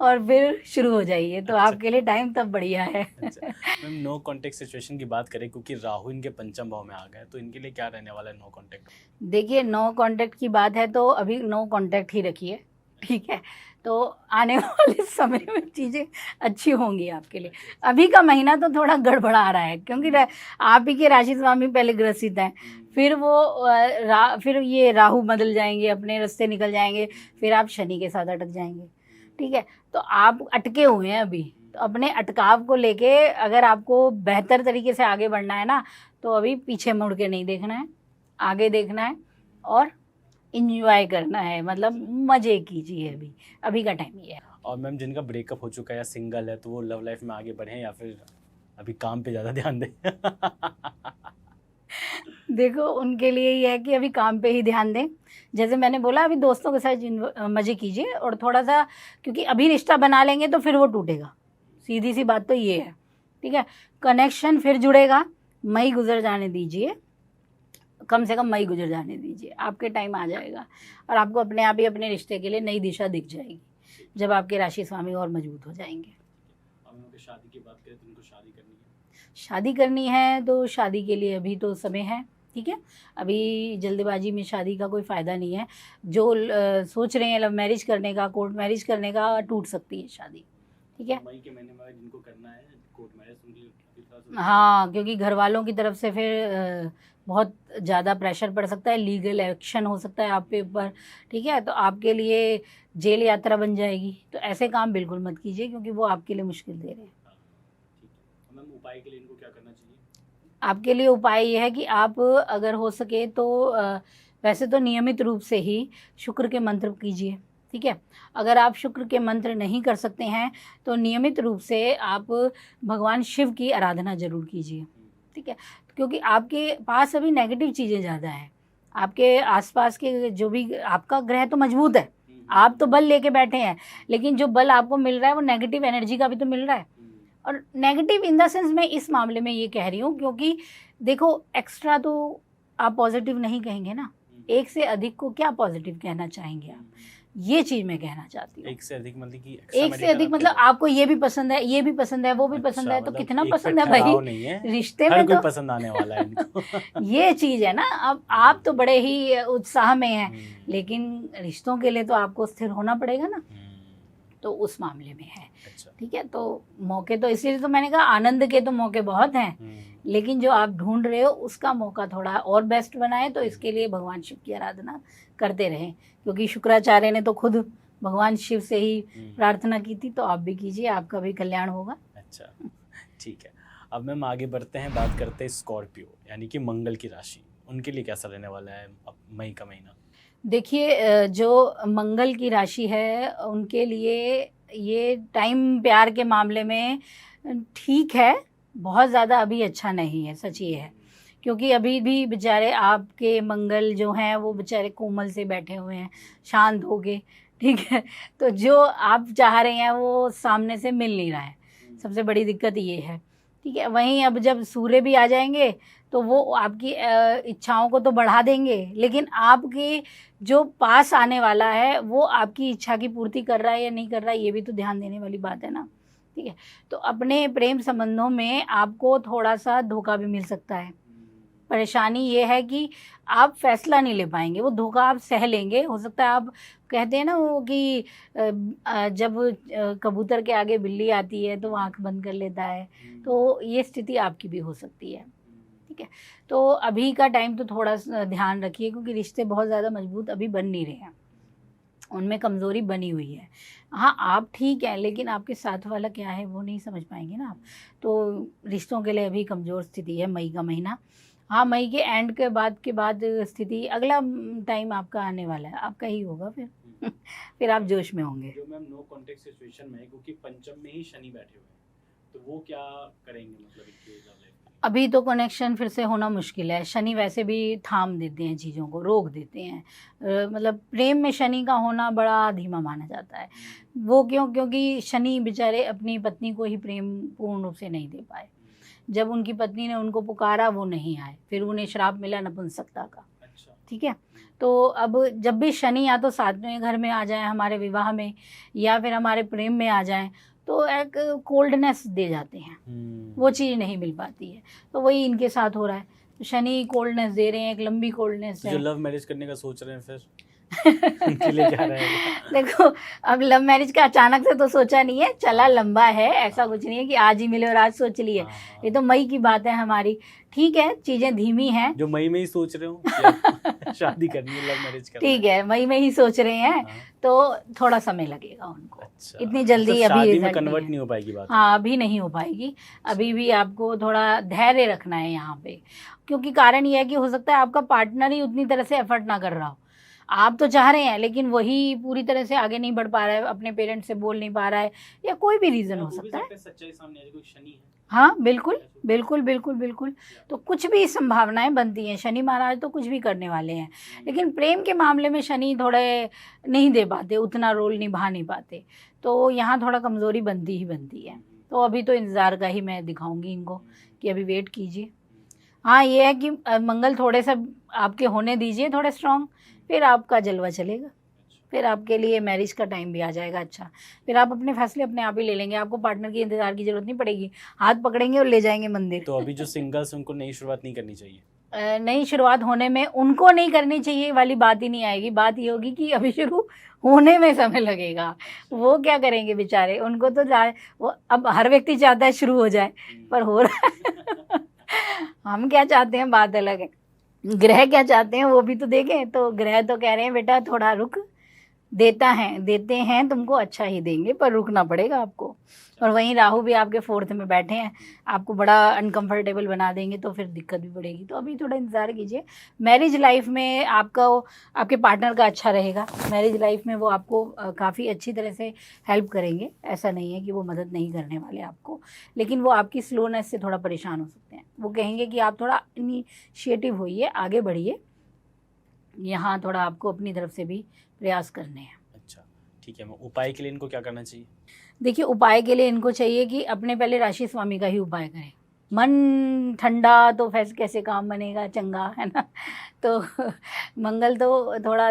और फिर शुरू हो जाइए, तो आपके लिए टाइम तब बढ़िया है। मैम नो कांटेक्ट सिचुएशन की बात करें, क्योंकि राहु इनके पंचम भाव में आ गए, तो इनके लिए क्या रहने वाला है नो कांटेक्ट? देखिए नो कांटेक्ट की बात है तो अभी नो कांटेक्ट ही रखिए, ठीक है। तो आने वाले समय में चीज़ें अच्छी होंगी आपके लिए। अभी का महीना तो थोड़ा गड़बड़ा रहा है, क्योंकि आप ही के राशि स्वामी पहले ग्रसित हैं, फिर वो फिर ये राहु बदल जाएंगे, अपने रास्ते निकल जाएंगे, फिर आप शनि के साथ अटक जाएंगे, ठीक है। तो आप अटके हुए हैं अभी, तो अपने अटकाव को लेके अगर आपको बेहतर तरीके से आगे बढ़ना है ना, तो अभी पीछे मुड़ के नहीं देखना है, आगे देखना है और इंजॉय करना है, मतलब मज़े कीजिए। अभी का टाइम ये है। और मैम जिनका ब्रेकअप हो चुका है या सिंगल है, तो वो लव लाइफ में आगे बढ़ें या फिर अभी काम पे ज़्यादा ध्यान दें? देखो उनके लिए ये है कि अभी काम पे ही ध्यान दें। जैसे मैंने बोला, अभी दोस्तों के साथ मज़े कीजिए, और थोड़ा सा, क्योंकि अभी रिश्ता बना लेंगे तो फिर वो टूटेगा, सीधी सी बात तो ये है, ठीक है। कनेक्शन फिर जुड़ेगा, मई गुजर जाने दीजिए, कम से कम मई गुजर जाने दीजिए, आपके टाइम आ जाएगा और आपको अपने आप ही अपने रिश्ते के लिए नई दिशा दिख जाएगी जब आपके राशि स्वामी और मजबूत हो जाएंगे। शादी की बात करें तो उनको शादी करनी है? शादी करनी है तो शादी के लिए अभी तो समय है, ठीक है। अभी जल्दबाजी में शादी का कोई फ़ायदा नहीं है। जो सोच रहे हैं लव मैरिज करने का, कोर्ट मैरिज करने का, टूट सकती है शादी, ठीक है। मई के महीने में जिनको करना है कोर्ट मैरिज, उनके लिए अभी थोड़ा सा हाँ, क्योंकि घर वालों की तरफ से फिर बहुत ज़्यादा प्रेशर पड़ सकता है, लीगल एक्शन हो सकता है आप पे ऊपर, ठीक है। तो आपके लिए जेल यात्रा बन जाएगी, तो ऐसे काम बिल्कुल मत कीजिए क्योंकि वो आपके लिए मुश्किल दे रहे हैं। ठीक है। मैम उपाय के लिए इनको क्या करना चाहिए? आपके लिए उपाय ये है कि आप अगर हो सके तो वैसे तो नियमित रूप से ही शुक्र के मंत्र कीजिए, ठीक है। अगर आप शुक्र के मंत्र नहीं कर सकते हैं तो नियमित रूप से आप भगवान शिव की आराधना ज़रूर कीजिए, ठीक है। क्योंकि आपके पास अभी नेगेटिव चीज़ें ज़्यादा हैं, आपके आसपास के जो भी, आपका ग्रह तो मजबूत है, आप तो बल लेके बैठे हैं, लेकिन जो बल आपको मिल रहा है वो नेगेटिव एनर्जी का भी तो मिल रहा है। और नेगेटिव इन द सेंस मैं इस मामले में ये कह रही हूँ क्योंकि देखो एक्स्ट्रा तो आप पॉजिटिव नहीं कहेंगे ना, एक से अधिक को क्या पॉजिटिव कहना चाहेंगे आप, ये चीज़ मैं कहना चाहती हूँ। एक से अधिक मतलब कि एक से अधिक मतलब आपको ये भी पसंद है, ये भी पसंद है, वो भी पसंद है, तो मतलब कितना एक पसंद है पे भाई ठहराव नहीं है, रिश्ते हर में कोई तो पसंद आने वाला है इनको। ये चीज़ है ना। अब आप तो बड़े ही उत्साह में हैं, लेकिन रिश्तों के लिए तो आपको स्थिर होना पड़ेगा ना, तो उस मामले में है, अच्छा। ठीक है। तो मौके तो इसीलिए तो मैंने कहा आनंद के तो मौके बहुत हैं, लेकिन जो आप ढूंढ रहे हो उसका मौका थोड़ा और बेस्ट बनाए, तो इसके लिए भगवान शिव की आराधना करते रहें, क्योंकि शुक्राचार्य ने तो खुद भगवान शिव से ही प्रार्थना की थी, तो आप भी कीजिए, आपका भी कल्याण होगा। अच्छा, ठीक है। अब मैम आगे बढ़ते हैं, बात करते हैं स्कॉर्पियो यानी कि मंगल की राशि, उनके लिए कैसा रहने वाला है अब मई का महीना? देखिए जो मंगल की राशि है उनके लिए ये टाइम प्यार के मामले में ठीक है, बहुत ज़्यादा अभी अच्छा नहीं है, सच ये है। क्योंकि अभी भी बेचारे आपके मंगल जो हैं वो बेचारे कोमल से बैठे हुए हैं, शांत हो गए, ठीक है। तो जो आप चाह रहे हैं वो सामने से मिल नहीं रहा है, सबसे बड़ी दिक्कत ये है, ठीक है। वहीं अब जब सूर्य भी आ जाएंगे तो वो आपकी इच्छाओं को तो बढ़ा देंगे, लेकिन आपके जो पास आने वाला है वो आपकी इच्छा की पूर्ति कर रहा है या नहीं कर रहा है, ये भी तो ध्यान देने वाली बात है ना, ठीक है। तो अपने प्रेम संबंधों में आपको थोड़ा सा धोखा भी मिल सकता है। परेशानी ये है कि आप फैसला नहीं ले पाएंगे, वो धोखा आप सह लेंगे। हो सकता है आप कहते हैं ना वो कि जब कबूतर के आगे बिल्ली आती है तो वो आँख बंद कर लेता है, तो ये स्थिति आपकी भी हो सकती है, ठीक है। तो अभी का टाइम तो थोड़ा ध्यान रखिए, क्योंकि रिश्ते बहुत ज़्यादा मजबूत अभी बन नहीं रहे हैं, उनमें कमज़ोरी बनी हुई है। हाँ, आप ठीक हैं, लेकिन आपके साथ वाला क्या है वो नहीं समझ पाएंगे ना आप, तो रिश्तों के लिए अभी कमज़ोर स्थिति है मई का महीना। हाँ, मई के एंड के बाद स्थिति, अगला टाइम आपका आने वाला है, आपका ही होगा फिर फिर आप जोश में होंगे। जो मैम नो कॉन्टेक्ट सिचुएशन में है, क्योंकि पंचम में ही शनि बैठे हुए हैं, तो वो क्या करेंगे मतलब इनके लव लाइफ में? अभी तो कनेक्शन फिर से होना मुश्किल है, शनि वैसे भी थाम देते हैं चीज़ों को, रोक देते हैं। मतलब प्रेम में शनि का होना बड़ा धीमा माना जाता है। वो क्यों? क्योंकि शनि बेचारे अपनी पत्नी को ही प्रेम पूर्ण रूप से नहीं दे पाए। जब उनकी पत्नी ने उनको पुकारा वो नहीं आए, फिर उन्हें श्राप मिला नपुंसकता का, अच्छा। ठीक है। तो अब जब भी शनि या तो सातवें घर में आ जाए हमारे विवाह में, या फिर हमारे प्रेम में आ जाएं, तो एक कोल्डनेस दे जाते हैं, वो चीज़ नहीं मिल पाती है। तो वही इनके साथ हो रहा है, तो शनि कोल्डनेस दे रहे हैं, एक लंबी कोल्डनेस जो है। लव मैरिज करने का सोच रहे हैं फिर उनके लिए क्या रहेगा? देखो, अब लव मैरिज का अचानक से तो सोचा नहीं है, चला लंबा है, ऐसा कुछ नहीं है कि आज ही मिले और आज सोच लिए। हाँ। ये तो मई की बात है हमारी, ठीक है, चीज़ें धीमी हैं। जो मई में ही सोच रहे हो शादी करनी है, लव मैरिज करना ठीक है, मई में ही सोच रहे हैं, हाँ। तो थोड़ा समय लगेगा उनको। अच्छा, इतनी जल्दी मतलब अभी शादी में result कन्वर्ट है। नहीं हो पाएगी बात? हाँ, अभी नहीं हो पाएगी, अभी भी आपको थोड़ा धैर्य रखना है यहाँ पे, क्योंकि कारण ये है कि हो सकता है आपका पार्टनर ही उतनी तरह से एफर्ट ना कर रहा हो। आप तो चाह रहे हैं, लेकिन वही पूरी तरह से आगे नहीं बढ़ पा रहा है, अपने पेरेंट्स से बोल नहीं पा रहा है, या कोई भी रीज़न हो सकता है। सच्चाई सामने आ जाए, कोई शनि है। हाँ, बिल्कुल बिल्कुल बिल्कुल बिल्कुल। तो कुछ भी संभावनाएं बनती हैं, शनि महाराज तो कुछ भी करने वाले हैं, लेकिन प्रेम के मामले में शनि थोड़े नहीं दे पाते, उतना रोल निभा नहीं पाते, तो यहाँ थोड़ा कमज़ोरी बनती ही बनती है। तो अभी तो इंतज़ार का ही मैं दिखाऊंगी इनको कि अभी वेट कीजिए। हाँ, ये है कि मंगल थोड़े से आपके होने दीजिए थोड़े स्ट्रॉन्ग, फिर आपका जलवा चलेगा। फिर आपके लिए मैरिज का टाइम भी आ जाएगा अच्छा। फिर आप अपने फैसले अपने आप ही ले लेंगे, आपको पार्टनर की इंतज़ार की ज़रूरत नहीं पड़ेगी, हाथ पकड़ेंगे और ले जाएंगे मंदिर। तो अभी जो सिंगल्स उनको नई शुरुआत नहीं करनी चाहिए? नई शुरुआत होने में उनको नहीं करनी चाहिए वाली बात ही नहीं आएगी। बात ये होगी कि अभी शुरू होने में समय लगेगा, वो क्या करेंगे बेचारे, उनको तो वो अब हर व्यक्ति चाहता है शुरू हो जाए, पर हो रहा है हम क्या चाहते हैं बात अलग है, ग्रह क्या चाहते हैं वो भी तो देखें। तो ग्रह तो कह रहे हैं बेटा थोड़ा रुक, देते हैं तुमको अच्छा ही देंगे, पर रुकना पड़ेगा आपको। और वहीं राहु भी आपके 4th में बैठे हैं, आपको बड़ा अनकंफर्टेबल बना देंगे, तो फिर दिक्कत भी पड़ेगी। तो अभी थोड़ा इंतज़ार कीजिए। मैरिज लाइफ में आपके पार्टनर का अच्छा रहेगा। मैरिज लाइफ में वो आपको काफ़ी अच्छी तरह से हेल्प करेंगे, ऐसा नहीं है कि वो मदद नहीं करने वाले आपको, लेकिन वो आपकी स्लोनेस से थोड़ा परेशान हो सकते हैं। वो कहेंगे कि आप थोड़ा इनिशिएटिव होइए, आगे बढ़िए, यहाँ थोड़ा आपको अपनी तरफ से भी प्रयास करने हैं। अच्छा, ठीक है मैम। उपाय के लिए इनको क्या करना चाहिए? देखिए, उपाय के लिए इनको चाहिए कि अपने पहले राशि स्वामी का ही उपाय करें। मन ठंडा तो फैस कैसे काम बनेगा चंगा, है ना। तो मंगल तो थोड़ा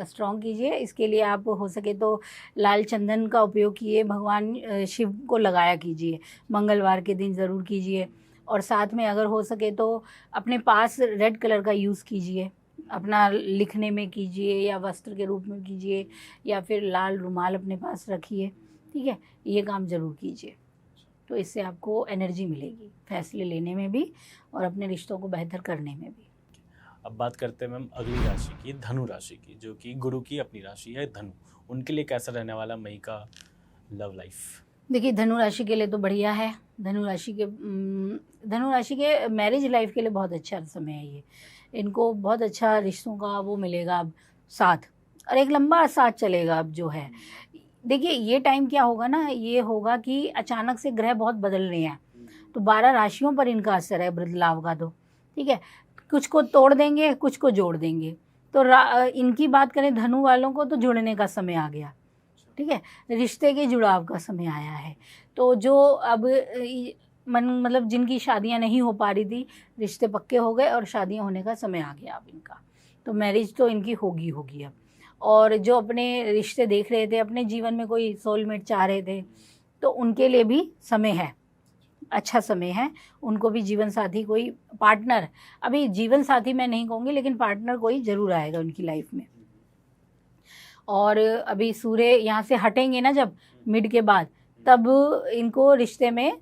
स्ट्रॉन्ग कीजिए। इसके लिए आप हो सके तो लाल चंदन का उपयोग किए, भगवान शिव को लगाया कीजिए, मंगलवार के दिन ज़रूर कीजिए। और साथ में अगर हो सके तो अपने पास रेड कलर का यूज़ कीजिए, अपना लिखने में कीजिए या वस्त्र के रूप में कीजिए, या फिर लाल रुमाल अपने पास रखिए, ठीक है, ये काम ज़रूर कीजिए। तो इससे आपको एनर्जी मिलेगी फैसले लेने में भी और अपने रिश्तों को बेहतर करने में भी। अब बात करते हैं मैम अगली राशि की, धनु राशि की, जो कि गुरु की अपनी राशि है धनु। उनके लिए कैसा रहने वाला मई का लव लाइफ? देखिए, धनु राशि के लिए तो बढ़िया है। धनु राशि के मैरिज लाइफ के लिए बहुत अच्छा समय है ये। इनको बहुत अच्छा रिश्तों का वो मिलेगा अब साथ, और एक लंबा साथ चलेगा अब जो है। देखिए, ये टाइम क्या होगा ना, ये होगा कि अचानक से ग्रह बहुत बदल रहे हैं, तो 12 राशियों पर इनका असर है बदलाव का। तो ठीक है, कुछ को तोड़ देंगे, कुछ को जोड़ देंगे। तो इनकी बात करें धनु वालों को, तो जुड़ने का समय आ गया, ठीक है, रिश्ते के जुड़ाव का समय आया है। तो जो अब मतलब जिनकी शादियां नहीं हो पा रही थी, रिश्ते पक्के हो गए और शादियां होने का समय आ गया अब इनका। तो मैरिज तो इनकी होगी अब। और जो अपने रिश्ते देख रहे थे, अपने जीवन में कोई सोलमेट चाह रहे थे, तो उनके लिए भी समय है, अच्छा समय है। उनको भी जीवन साथी, कोई पार्टनर, अभी जीवन साथी मैं नहीं कहूँगी, लेकिन पार्टनर कोई ज़रूर आएगा उनकी लाइफ में। और अभी सूर्य यहाँ से हटेंगे ना जब मिड के बाद, तब इनको रिश्ते में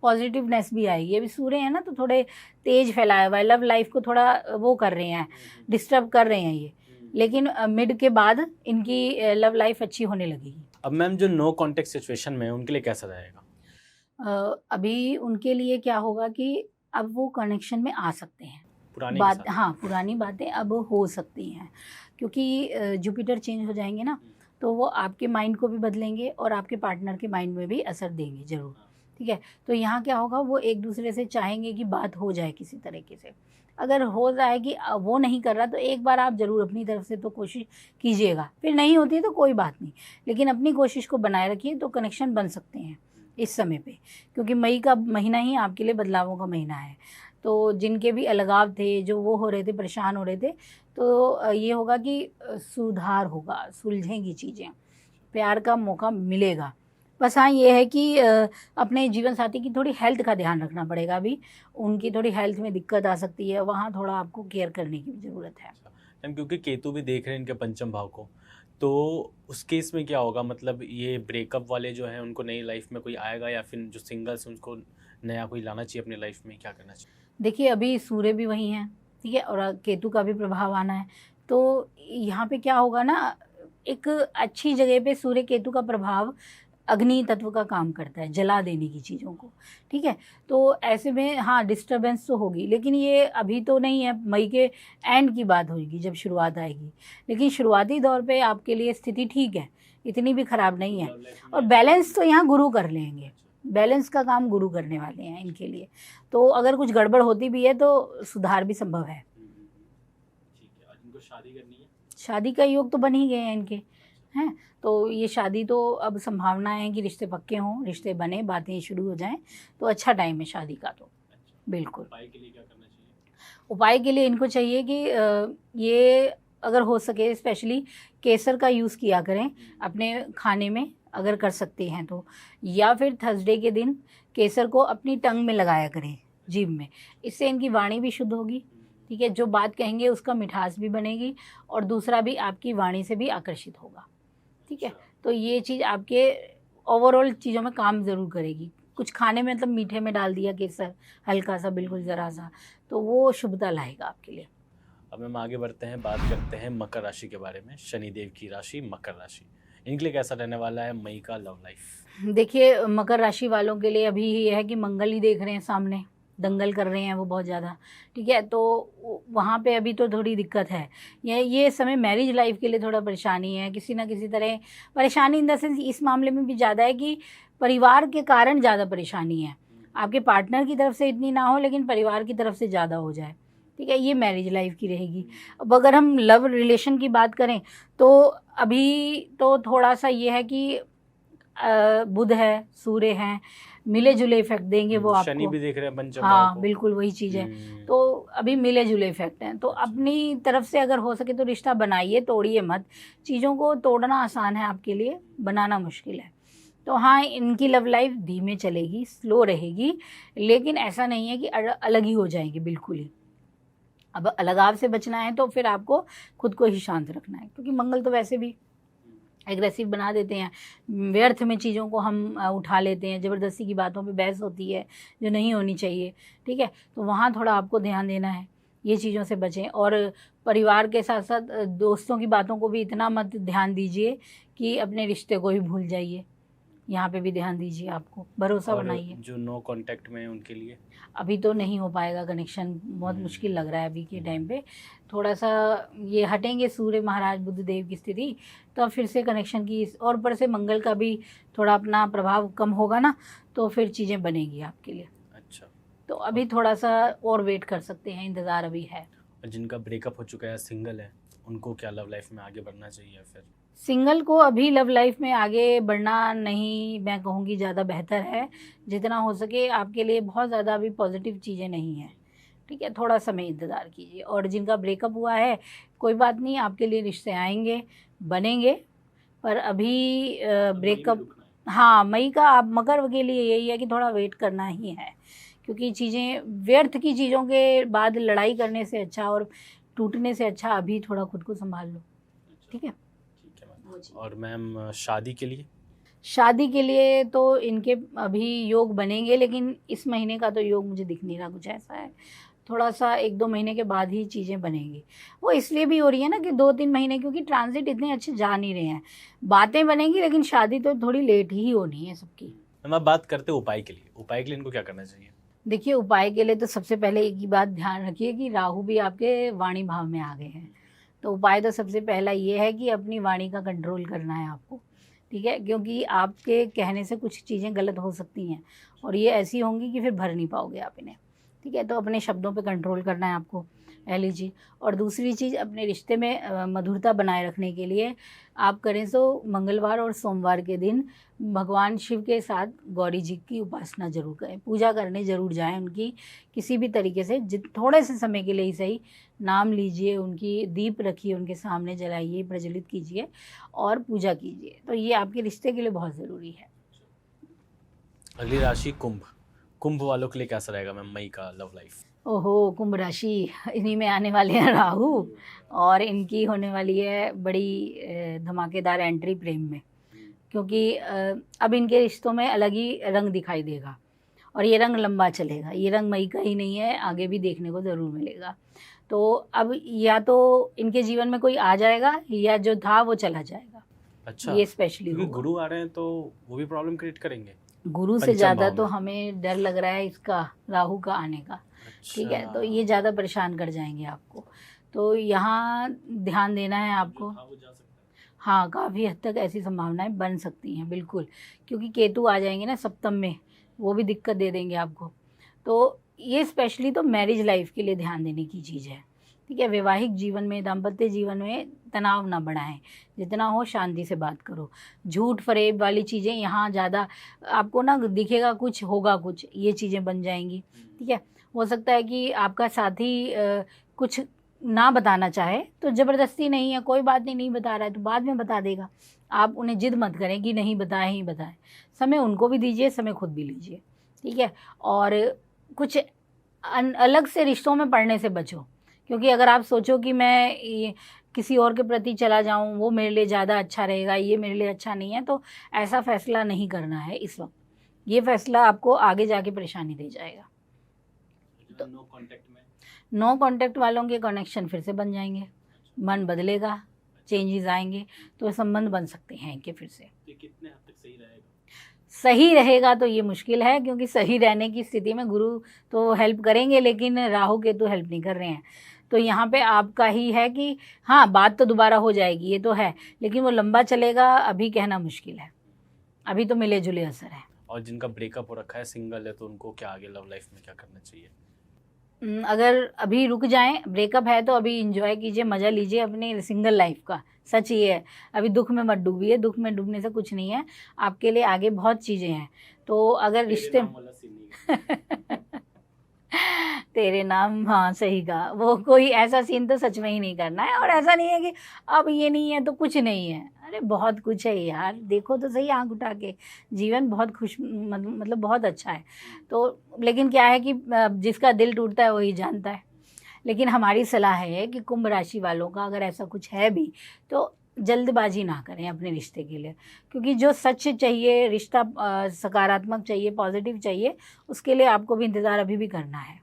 पॉजिटिवनेस भी आएगी। अभी सूर्य है ना, तो थोड़े तेज फैलाया हुआ है, लव लाइफ को थोड़ा वो कर रहे हैं, डिस्टर्ब कर रहे हैं ये। लेकिन मिड के बाद इनकी लव लाइफ अच्छी होने लगेगी। अब मैम जो नो कॉन्टेक्ट सिचुएशन में है, उनके लिए कैसा रहेगा? अभी उनके लिए क्या होगा कि अब वो कनेक्शन में आ सकते हैं, पुरानी बात, हाँ, पुरानी बातें अब हो सकती हैं, क्योंकि जुपिटर चेंज हो जाएंगे ना, तो वो आपके माइंड को भी बदलेंगे और आपके पार्टनर के माइंड में भी असर देंगे ज़रूर, ठीक है। तो यहाँ क्या होगा, वो एक दूसरे से चाहेंगे कि बात हो जाए किसी तरीके से। अगर हो जाए कि वो नहीं कर रहा, तो एक बार आप ज़रूर अपनी तरफ से तो कोशिश कीजिएगा। फिर नहीं होती है तो कोई बात नहीं, लेकिन अपनी कोशिश को बनाए रखिए, तो कनेक्शन बन सकते हैं इस समय पे, क्योंकि मई का महीना ही आपके लिए बदलावों का महीना है। तो जिनके भी अलगाव थे, जो वो हो रहे थे, परेशान हो रहे थे, तो ये होगा कि सुधार होगा, सुलझेंगी चीज़ें, प्यार का मौका मिलेगा। बस हाँ, ये है कि अपने जीवन साथी की थोड़ी हेल्थ का ध्यान रखना पड़ेगा। अभी उनकी थोड़ी हेल्थ में दिक्कत आ सकती है, वहाँ थोड़ा आपको केयर करने की ज़रूरत है। मैम क्योंकि केतु भी देख रहे हैं इनके पंचम भाव को, तो उस केस में क्या होगा? मतलब ये ब्रेकअप वाले जो हैं उनको नई लाइफ में कोई आएगा, या फिर जो सिंगल्स उनको नया कोई लाना चाहिए अपनी लाइफ में, क्या करना चाहिए? देखिए, अभी सूर्य भी वही हैं, ठीक है, और केतु का भी प्रभाव आना है। तो यहाँ पे क्या होगा ना, एक अच्छी जगह पे सूर्य केतु का प्रभाव अग्नि तत्व का काम करता है, जला देने की चीज़ों को, ठीक है। तो ऐसे में हाँ, डिस्टर्बेंस तो होगी, लेकिन ये अभी तो नहीं है, मई के एंड की बात होगी जब शुरुआत आएगी। लेकिन शुरुआती दौर पे आपके लिए स्थिति ठीक है, इतनी भी ख़राब नहीं है। और बैलेंस तो यहाँ गुरु कर लेंगे, बैलेंस का काम गुरु करने वाले हैं इनके लिए। तो अगर कुछ गड़बड़ होती भी है तो सुधार भी संभव है। ठीक है। और इनको शादी करनी है? शादी का योग तो बन ही गए हैं इनके, हैं। तो ये शादी तो अब संभावना है कि रिश्ते पक्के हों, रिश्ते बने, बातें शुरू हो जाएं, तो अच्छा टाइम है शादी का। तो बिल्कुल। उपाय के लिए क्या करना चाहिए? उपाय के लिए इनको चाहिए कि ये अगर हो सके स्पेशली केसर का यूज़ किया करें अपने खाने में, अगर कर सकते हैं तो, या फिर थर्सडे के दिन केसर को अपनी टंग में लगाया करें, जीभ में। इससे इनकी वाणी भी शुद्ध होगी, ठीक है, जो बात कहेंगे उसका मिठास भी बनेगी, और दूसरा भी आपकी वाणी से भी आकर्षित होगा, ठीक है। तो ये चीज़ आपके ओवरऑल चीज़ों में काम ज़रूर करेगी। कुछ खाने में मतलब मीठे में डाल दिया केसर, हल्का सा, बिल्कुल ज़रा सा, तो वो शुभता लाएगा आपके लिए। अब हम आगे बढ़ते हैं, बात करते हैं मकर राशि के बारे में। शनिदेव की राशि मकर राशि, इनके लिए कैसा रहने वाला है मई का लव लाइफ? देखिए, मकर राशि वालों के लिए अभी ये है कि मंगल ही देख रहे हैं सामने, दंगल कर रहे हैं वो बहुत ज़्यादा, ठीक है। तो वहाँ पे अभी तो थोड़ी दिक्कत है। ये समय मैरिज लाइफ के लिए थोड़ा परेशानी है, किसी ना किसी तरह परेशानी इन द सेंस इस मामले में भी ज़्यादा है कि परिवार के कारण ज़्यादा परेशानी है। आपके पार्टनर की तरफ से इतनी ना हो, लेकिन परिवार की तरफ से ज़्यादा हो जाए, ठीक है। ये मैरिज लाइफ की रहेगी। अब अगर हम लव रिलेशन की बात करें तो अभी तो थोड़ा सा ये है कि बुध है, सूर्य हैं, मिले जुले इफेक्ट देंगे वो आपको। शनि भी देख रहे हैं पंचम हाँ को। बिल्कुल वही चीज़ है। तो अभी मिले जुले इफेक्ट हैं, तो अपनी तरफ से अगर हो सके तो रिश्ता बनाइए, तोड़िए मत। चीज़ों को तोड़ना आसान है आपके लिए, बनाना मुश्किल है। तो हाँ, इनकी लव लाइफ धीमे चलेगी, स्लो रहेगी, लेकिन ऐसा नहीं है कि अलग ही हो जाएंगे बिल्कुल ही। अब अलगाव से बचना है तो फिर आपको खुद को ही शांत रखना है, क्योंकि मंगल तो वैसे भी एग्रेसिव बना देते हैं। व्यर्थ में चीज़ों को हम उठा लेते हैं, ज़बरदस्ती की बातों पे बहस होती है जो नहीं होनी चाहिए, ठीक है। तो वहाँ थोड़ा आपको ध्यान देना है, ये चीज़ों से बचें। और परिवार के साथ साथ दोस्तों की बातों को भी इतना मत ध्यान दीजिए कि अपने रिश्ते को ही भूल जाइए, यहाँ पे भी ध्यान दीजिए, आपको भरोसा बनाइए। जो नो कांटेक्ट में है उनके लिए अभी तो नहीं हो पाएगा कनेक्शन, बहुत मुश्किल लग रहा है अभी के टाइम पे। थोड़ा सा ये हटेंगे सूर्य महाराज बुध देव की स्थिति, तो फिर से कनेक्शन की, और ऊपर से मंगल का भी थोड़ा अपना प्रभाव कम होगा ना, तो फिर चीज़ें बनेगी आपके लिए। अच्छा, तो अभी थोड़ा सा और वेट कर सकते हैं, इंतज़ार अभी है। और जिनका ब्रेकअप हो चुका है, सिंगल है, उनको क्या लव लाइफ में आगे बढ़ना चाहिए? फिर सिंगल को अभी लव लाइफ में आगे बढ़ना नहीं, मैं कहूँगी ज़्यादा बेहतर है। जितना हो सके आपके लिए बहुत ज़्यादा अभी पॉजिटिव चीज़ें नहीं हैं, ठीक है। थोड़ा समय इंतज़ार कीजिए। और जिनका ब्रेकअप हुआ है, कोई बात नहीं, आपके लिए रिश्ते आएंगे, बनेंगे, पर अभी ब्रेकअप, हाँ मई का आप मकर के लिए यही है कि थोड़ा वेट करना ही है, क्योंकि चीज़ें व्यर्थ की चीज़ों के बाद लड़ाई करने से अच्छा और टूटने से अच्छा अभी थोड़ा खुद को संभाल लो, ठीक है। और मैम शादी के लिए? शादी के लिए तो इनके अभी योग बनेंगे, लेकिन इस महीने का तो योग मुझे दिख नहीं रहा, कुछ ऐसा है। थोड़ा सा 1-2 महीने के बाद ही चीज़ें बनेंगी। वो इसलिए भी हो रही है ना कि 2-3 महीने, क्योंकि ट्रांजिट इतने अच्छे जा नहीं रहे हैं। बातें बनेंगी, लेकिन शादी तो थोड़ी लेट ही होनी है सबकी। हम अब बात करते हैं उपाय के लिए। उपाय के लिए इनको क्या करना चाहिए? देखिए, उपाय के लिए तो सबसे पहले एक ही बात ध्यान रखिए कि राहु भी आपके वाणी भाव में आ गए हैं। तो उपाय तो सबसे पहला ये है कि अपनी वाणी का कंट्रोल करना है आपको, ठीक है, क्योंकि आपके कहने से कुछ चीज़ें गलत हो सकती हैं, और ये ऐसी होंगी कि फिर भर नहीं पाओगे आप इन्हें, ठीक है। तो अपने शब्दों पे कंट्रोल करना है आपको, पहली चीज़। और दूसरी चीज़, अपने रिश्ते में मधुरता बनाए रखने के लिए आप करें सो मंगलवार और सोमवार के दिन भगवान शिव के साथ गौरी जी की उपासना जरूर करें, पूजा करने ज़रूर जाएं उनकी, किसी भी तरीके से थोड़े से समय के लिए ही सही, नाम लीजिए, उनकी दीप रखिए, उनके सामने जलाइए, प्रज्वलित कीजिए और पूजा कीजिए। तो ये आपके रिश्ते के लिए बहुत ज़रूरी है। अगली राशि कुंभ। कुंभ वालों के लिए कैसा रहेगा मैम मई का लव लाइफ? ओहो, कुंभ राशि, इन्हीं में आने वाले हैं राहु, और इनकी होने वाली है बड़ी धमाकेदार एंट्री प्रेम में, क्योंकि अब इनके रिश्तों में अलग ही रंग दिखाई देगा, और ये रंग लंबा चलेगा। ये रंग मई का ही नहीं है, आगे भी देखने को ज़रूर मिलेगा। तो अब या तो इनके जीवन में कोई आ जाएगा, या जो था वो चला जाएगा। अच्छा, ये स्पेशली क्योंकि गुरु आ रहे हैं तो वो भी प्रॉब्लम क्रिएट करेंगे। गुरु से ज़्यादा तो हमें डर लग रहा है इसका, राहु का आने का, ठीक है। तो ये ज़्यादा परेशान कर जाएंगे आपको, तो यहाँ ध्यान देना है आपको। हाँ, काफ़ी हद तक ऐसी संभावनाएं बन सकती हैं, बिल्कुल, क्योंकि केतु आ जाएंगे ना सप्तम में, वो भी दिक्कत दे देंगे आपको। तो ये स्पेशली तो मैरिज लाइफ के लिए ध्यान देने की चीज़ है, ठीक है। वैवाहिक जीवन में, दाम्पत्य जीवन में तनाव ना बढ़ाएं, जितना हो शांति से बात करो। झूठ फरेब वाली चीज़ें यहाँ ज़्यादा आपको ना दिखेगा, कुछ होगा कुछ, ये चीज़ें बन जाएंगी, ठीक है। हो सकता है कि आपका साथी कुछ ना बताना चाहे तो ज़बरदस्ती नहीं है, कोई बात नहीं, नहीं बता रहा है तो बाद में बता देगा। आप उन्हें जिद मत करें कि नहीं बताए ही बताए, समय उनको भी दीजिए, समय खुद भी लीजिए, ठीक है। और कुछ अलग से रिश्तों में पड़ने से बचो, क्योंकि अगर आप सोचो कि मैं किसी और के प्रति चला जाऊं, वो मेरे लिए ज़्यादा अच्छा रहेगा, ये मेरे लिए अच्छा नहीं है, तो ऐसा फ़ैसला नहीं करना है इस वक्त। ये फ़ैसला आपको आगे जाके परेशानी दे जाएगा। तो नो कांटेक्ट में, नो कांटेक्ट वालों के कनेक्शन फिर से बन जाएंगे, मन बदलेगा, चेंजेस आएंगे, तो संबंध बन सकते हैं इनके फिर से। तो कितने हद तक सही रहेगा? सही रहेगा तो ये मुश्किल है, क्योंकि सही रहने की स्थिति में गुरु तो हेल्प करेंगे, लेकिन राहु केतु हेल्प नहीं कर रहे हैं। तो यहाँ पे आपका ही है कि हाँ, बात तो दोबारा हो जाएगी, ये तो है, लेकिन वो लंबा चलेगा अभी कहना मुश्किल है। अभी तो मिले जुले असर है। और जिनका ब्रेकअप हो रखा है, सिंगल है, तो उनको क्या आगे लव लाइफ में क्या करना चाहिए? अगर अभी रुक जाएं, ब्रेकअप है तो अभी एंजॉय कीजिए, मज़ा लीजिए अपनी सिंगल लाइफ का। सच ये है, अभी दुख में मत डूबिए, दुख में डूबने से कुछ नहीं है, आपके लिए आगे बहुत चीज़ें हैं। तो अगर रिश्ते तेरे नाम, हाँ सही कहा, वो कोई ऐसा सीन तो सच में ही नहीं करना है। और ऐसा नहीं है कि अब ये नहीं है तो कुछ नहीं है, अरे बहुत कुछ है यार, देखो तो सही आंख उठा के, जीवन बहुत खुश मतलब बहुत अच्छा है। तो लेकिन क्या है कि जिसका दिल टूटता है वही जानता है। लेकिन हमारी सलाह है कि कुंभ राशि वालों का अगर ऐसा कुछ है भी तो जल्दबाजी ना करें अपने रिश्ते के लिए, क्योंकि जो सच चाहिए, रिश्ता सकारात्मक चाहिए, पॉजिटिव चाहिए, उसके लिए आपको भी इंतज़ार अभी भी करना है।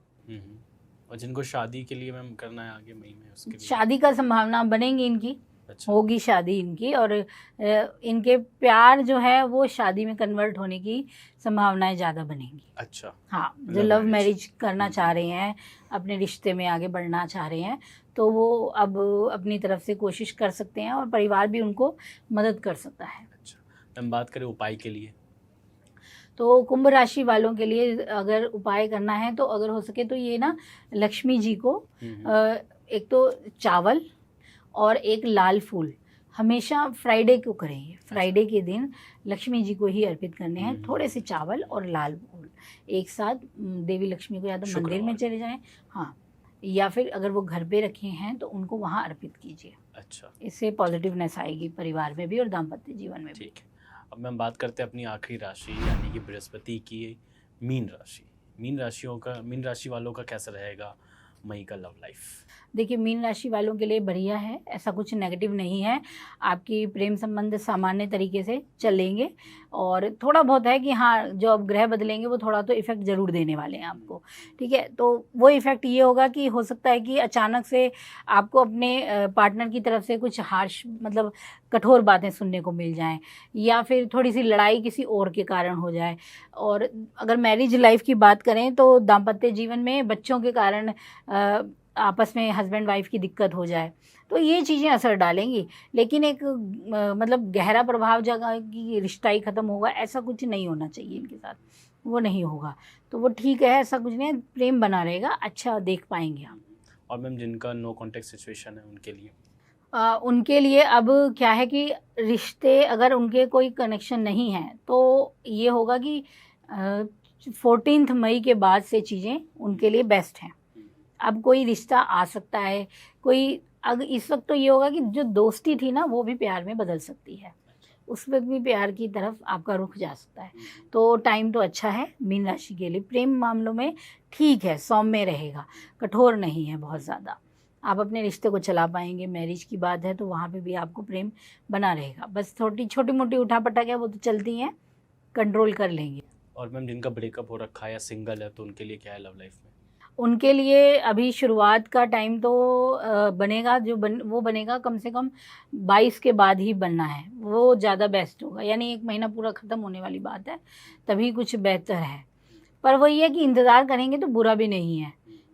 और जिनको शादी के लिए मैम करना है आगे मई में, उसके लिए शादी का संभावना बनेंगी इनकी। अच्छा। होगी शादी इनकी, और इनके प्यार जो है वो शादी में कन्वर्ट होने की संभावनाएं ज़्यादा बनेंगी। अच्छा। हाँ, जो लव मैरिज करना चाह रहे हैं, अपने रिश्ते में आगे बढ़ना चाह रहे हैं, तो वो अब अपनी तरफ से कोशिश कर सकते हैं और परिवार भी उनको मदद कर सकता है। अच्छा, हम बात करें उपाय के लिए, तो कुंभ राशि वालों के लिए अगर उपाय करना है तो अगर हो सके तो ये ना, लक्ष्मी जी को एक तो चावल और एक लाल फूल हमेशा फ्राइडे को करें। ये फ्राइडे के दिन लक्ष्मी जी को ही अर्पित करने हैं। थोड़े से चावल और लाल फूल एक साथ देवी लक्ष्मी को या तो मंदिर में चले जाएं, हाँ, या फिर अगर वो घर पे रखे हैं तो उनको वहाँ अर्पित कीजिए। अच्छा, इससे पॉजिटिवनेस आएगी परिवार में भी और दाम्पत्य जीवन में भी। ठीक है। अब हम बात करते हैं अपनी आखिरी राशि यानी कि बृहस्पति की मीन राशि। मीन राशि वालों का कैसा रहेगा मई का लव लाइफ? देखिए, मीन राशि वालों के लिए बढ़िया है, ऐसा कुछ नेगेटिव नहीं है। आपकी प्रेम संबंध सामान्य तरीके से चलेंगे, और थोड़ा बहुत है कि हाँ, जो अब ग्रह बदलेंगे वो थोड़ा तो इफ़ेक्ट ज़रूर देने वाले हैं आपको, ठीक है। तो वो इफ़ेक्ट ये होगा कि हो सकता है कि अचानक से आपको अपने पार्टनर की तरफ से कुछ हार्श मतलब कठोर बातें सुनने को मिल जाएं, या फिर थोड़ी सी लड़ाई किसी और के कारण हो जाए। और अगर मैरिज लाइफ की बात करें तो दाम्पत्य जीवन में बच्चों के कारण आपस में हस्बैंड वाइफ की दिक्कत हो जाए, तो ये चीज़ें असर डालेंगी। लेकिन एक मतलब गहरा प्रभाव जगह कि रिश्ता ही ख़त्म होगा, ऐसा कुछ नहीं होना चाहिए इनके साथ, वो नहीं होगा। तो वो ठीक है, ऐसा कुछ नहीं है, प्रेम बना रहेगा, अच्छा देख पाएंगे आप। और मैम जिनका नो कॉन्टेक्ट सिचुएशन है उनके लिए? उनके लिए अब क्या है कि रिश्ते अगर उनके कोई कनेक्शन नहीं है तो ये होगा कि 14 मई के बाद से चीज़ें उनके लिए बेस्ट हैं। अब कोई रिश्ता आ सकता है, कोई अगर इस वक्त तो ये होगा कि जो दोस्ती थी ना वो भी प्यार में बदल सकती है, उस वक्त भी प्यार की तरफ आपका रुख जा सकता है। तो टाइम तो अच्छा है मीन राशि के लिए। प्रेम मामलों में ठीक है, सौम्य रहेगा, कठोर नहीं है बहुत ज़्यादा, आप अपने रिश्ते को चला पाएंगे। मैरिज की बात है तो वहाँ पे भी आपको प्रेम बना रहेगा, बस थोड़ी छोटी मोटी उठापटक है वो तो चलती हैं, कंट्रोल कर लेंगे। और मैम जिनका ब्रेकअप हो रखा है या सिंगल है तो उनके लिए क्या है लव लाइफ में? उनके लिए अभी शुरुआत का टाइम तो बनेगा, वो बनेगा कम से कम 22 के बाद ही बनना है, वो ज़्यादा बेस्ट होगा। यानी 1 महीना पूरा ख़त्म होने वाली बात है, तभी कुछ बेहतर है। पर वही है कि इंतज़ार करेंगे तो बुरा भी नहीं है,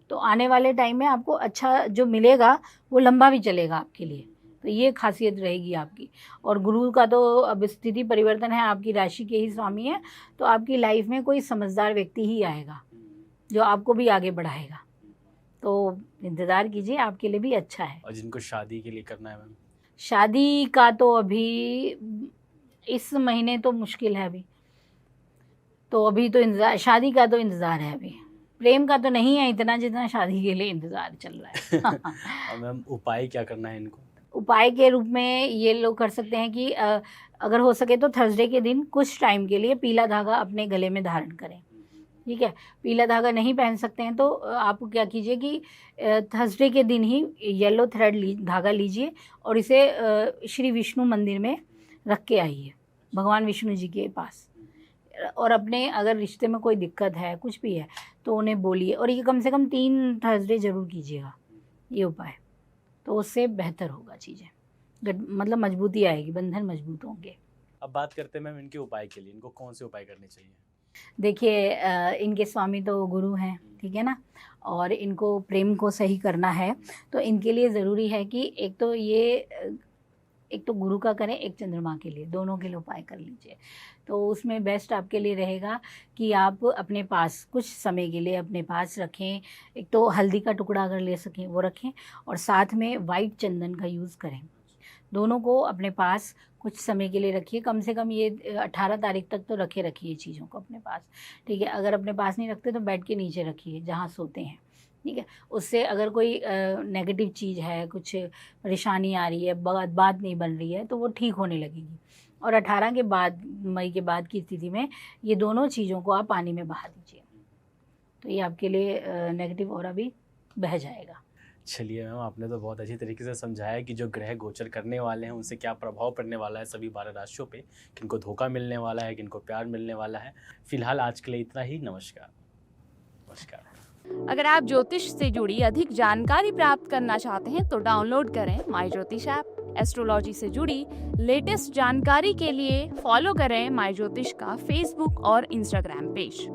तो आने वाले टाइम में आपको अच्छा जो मिलेगा वो लंबा भी चलेगा आपके लिए, तो ये खासियत रहेगी आपकी। और गुरु का तो अब स्थिति परिवर्तन है, आपकी राशि के ही स्वामी है, तो आपकी लाइफ में कोई समझदार व्यक्ति ही आएगा जो आपको भी आगे बढ़ाएगा, तो इंतज़ार कीजिए, आपके लिए भी अच्छा है। और जिनको शादी के लिए करना है मैम? शादी का तो अभी इस महीने तो मुश्किल है, अभी तो इंतज़ार, शादी का तो इंतज़ार है अभी। प्रेम का तो नहीं है इतना जितना शादी के लिए इंतजार चल रहा है। और मैम उपाय क्या करना है इनको? उपाय के रूप में ये लोग कर सकते हैं कि अगर हो सके तो थर्सडे के दिन कुछ टाइम के लिए पीला धागा अपने गले में धारण करें। ठीक है, पीला धागा नहीं पहन सकते हैं तो आप क्या कीजिए कि थर्सडे के दिन ही येलो थ्रेड धागा लीजिए और इसे श्री विष्णु मंदिर में रख के आइए, भगवान विष्णु जी के पास। और अपने अगर रिश्ते में कोई दिक्कत है, कुछ भी है, तो उन्हें बोलिए। और ये कम से कम 3 थर्सडे ज़रूर कीजिएगा ये उपाय, तो उससे बेहतर होगा चीज़ें, मतलब मजबूती आएगी, बंधन मजबूत होंगे। अब बात करते हैं मैम इनके उपाय के लिए, इनको कौन से उपाय करने चाहिए? देखिए इनके स्वामी तो गुरु हैं, ठीक है ना, और इनको प्रेम को सही करना है तो इनके लिए ज़रूरी है कि एक तो गुरु का करें, एक चंद्रमा के लिए, दोनों के लिए उपाय कर लीजिए। तो उसमें बेस्ट आपके लिए रहेगा कि आप अपने पास कुछ समय के लिए अपने पास रखें। एक तो हल्दी का टुकड़ा अगर ले सकें वो रखें, और साथ में वाइट चंदन का यूज़ करें। दोनों को अपने पास कुछ समय के लिए रखिए, कम से कम ये 18 तारीख तक तो रखिए चीज़ों को अपने पास। ठीक है, अगर अपने पास नहीं रखते तो बेड के नीचे रखिए जहाँ सोते हैं। ठीक है, उससे अगर कोई नेगेटिव चीज़ है, कुछ परेशानी आ रही है, बात नहीं बन रही है, तो वो ठीक होने लगेगी। और 18 के बाद, मई के बाद की स्थिति में ये दोनों चीज़ों को आप पानी में बहा दीजिए, तो ये आपके लिए नेगेटिव ऑरा भी बह जाएगा। चलिए मैम, आपने तो बहुत अच्छी तरीके से समझाया कि जो ग्रह गोचर करने वाले हैं उनसे क्या प्रभाव पड़ने वाला है सभी 12 राशियों पे, किनको धोखा मिलने वाला है, किनको प्यार मिलने वाला है। फिलहाल आज के लिए इतना ही। नमस्कार। नमस्कार। अगर आप ज्योतिष से जुड़ी अधिक जानकारी प्राप्त करना चाहते हैं तो डाउनलोड करें माई ज्योतिष ऐप। एस्ट्रोलॉजी से जुड़ी लेटेस्ट जानकारी के लिए फॉलो करें माई ज्योतिष का फेसबुक और इंस्टाग्राम पेज।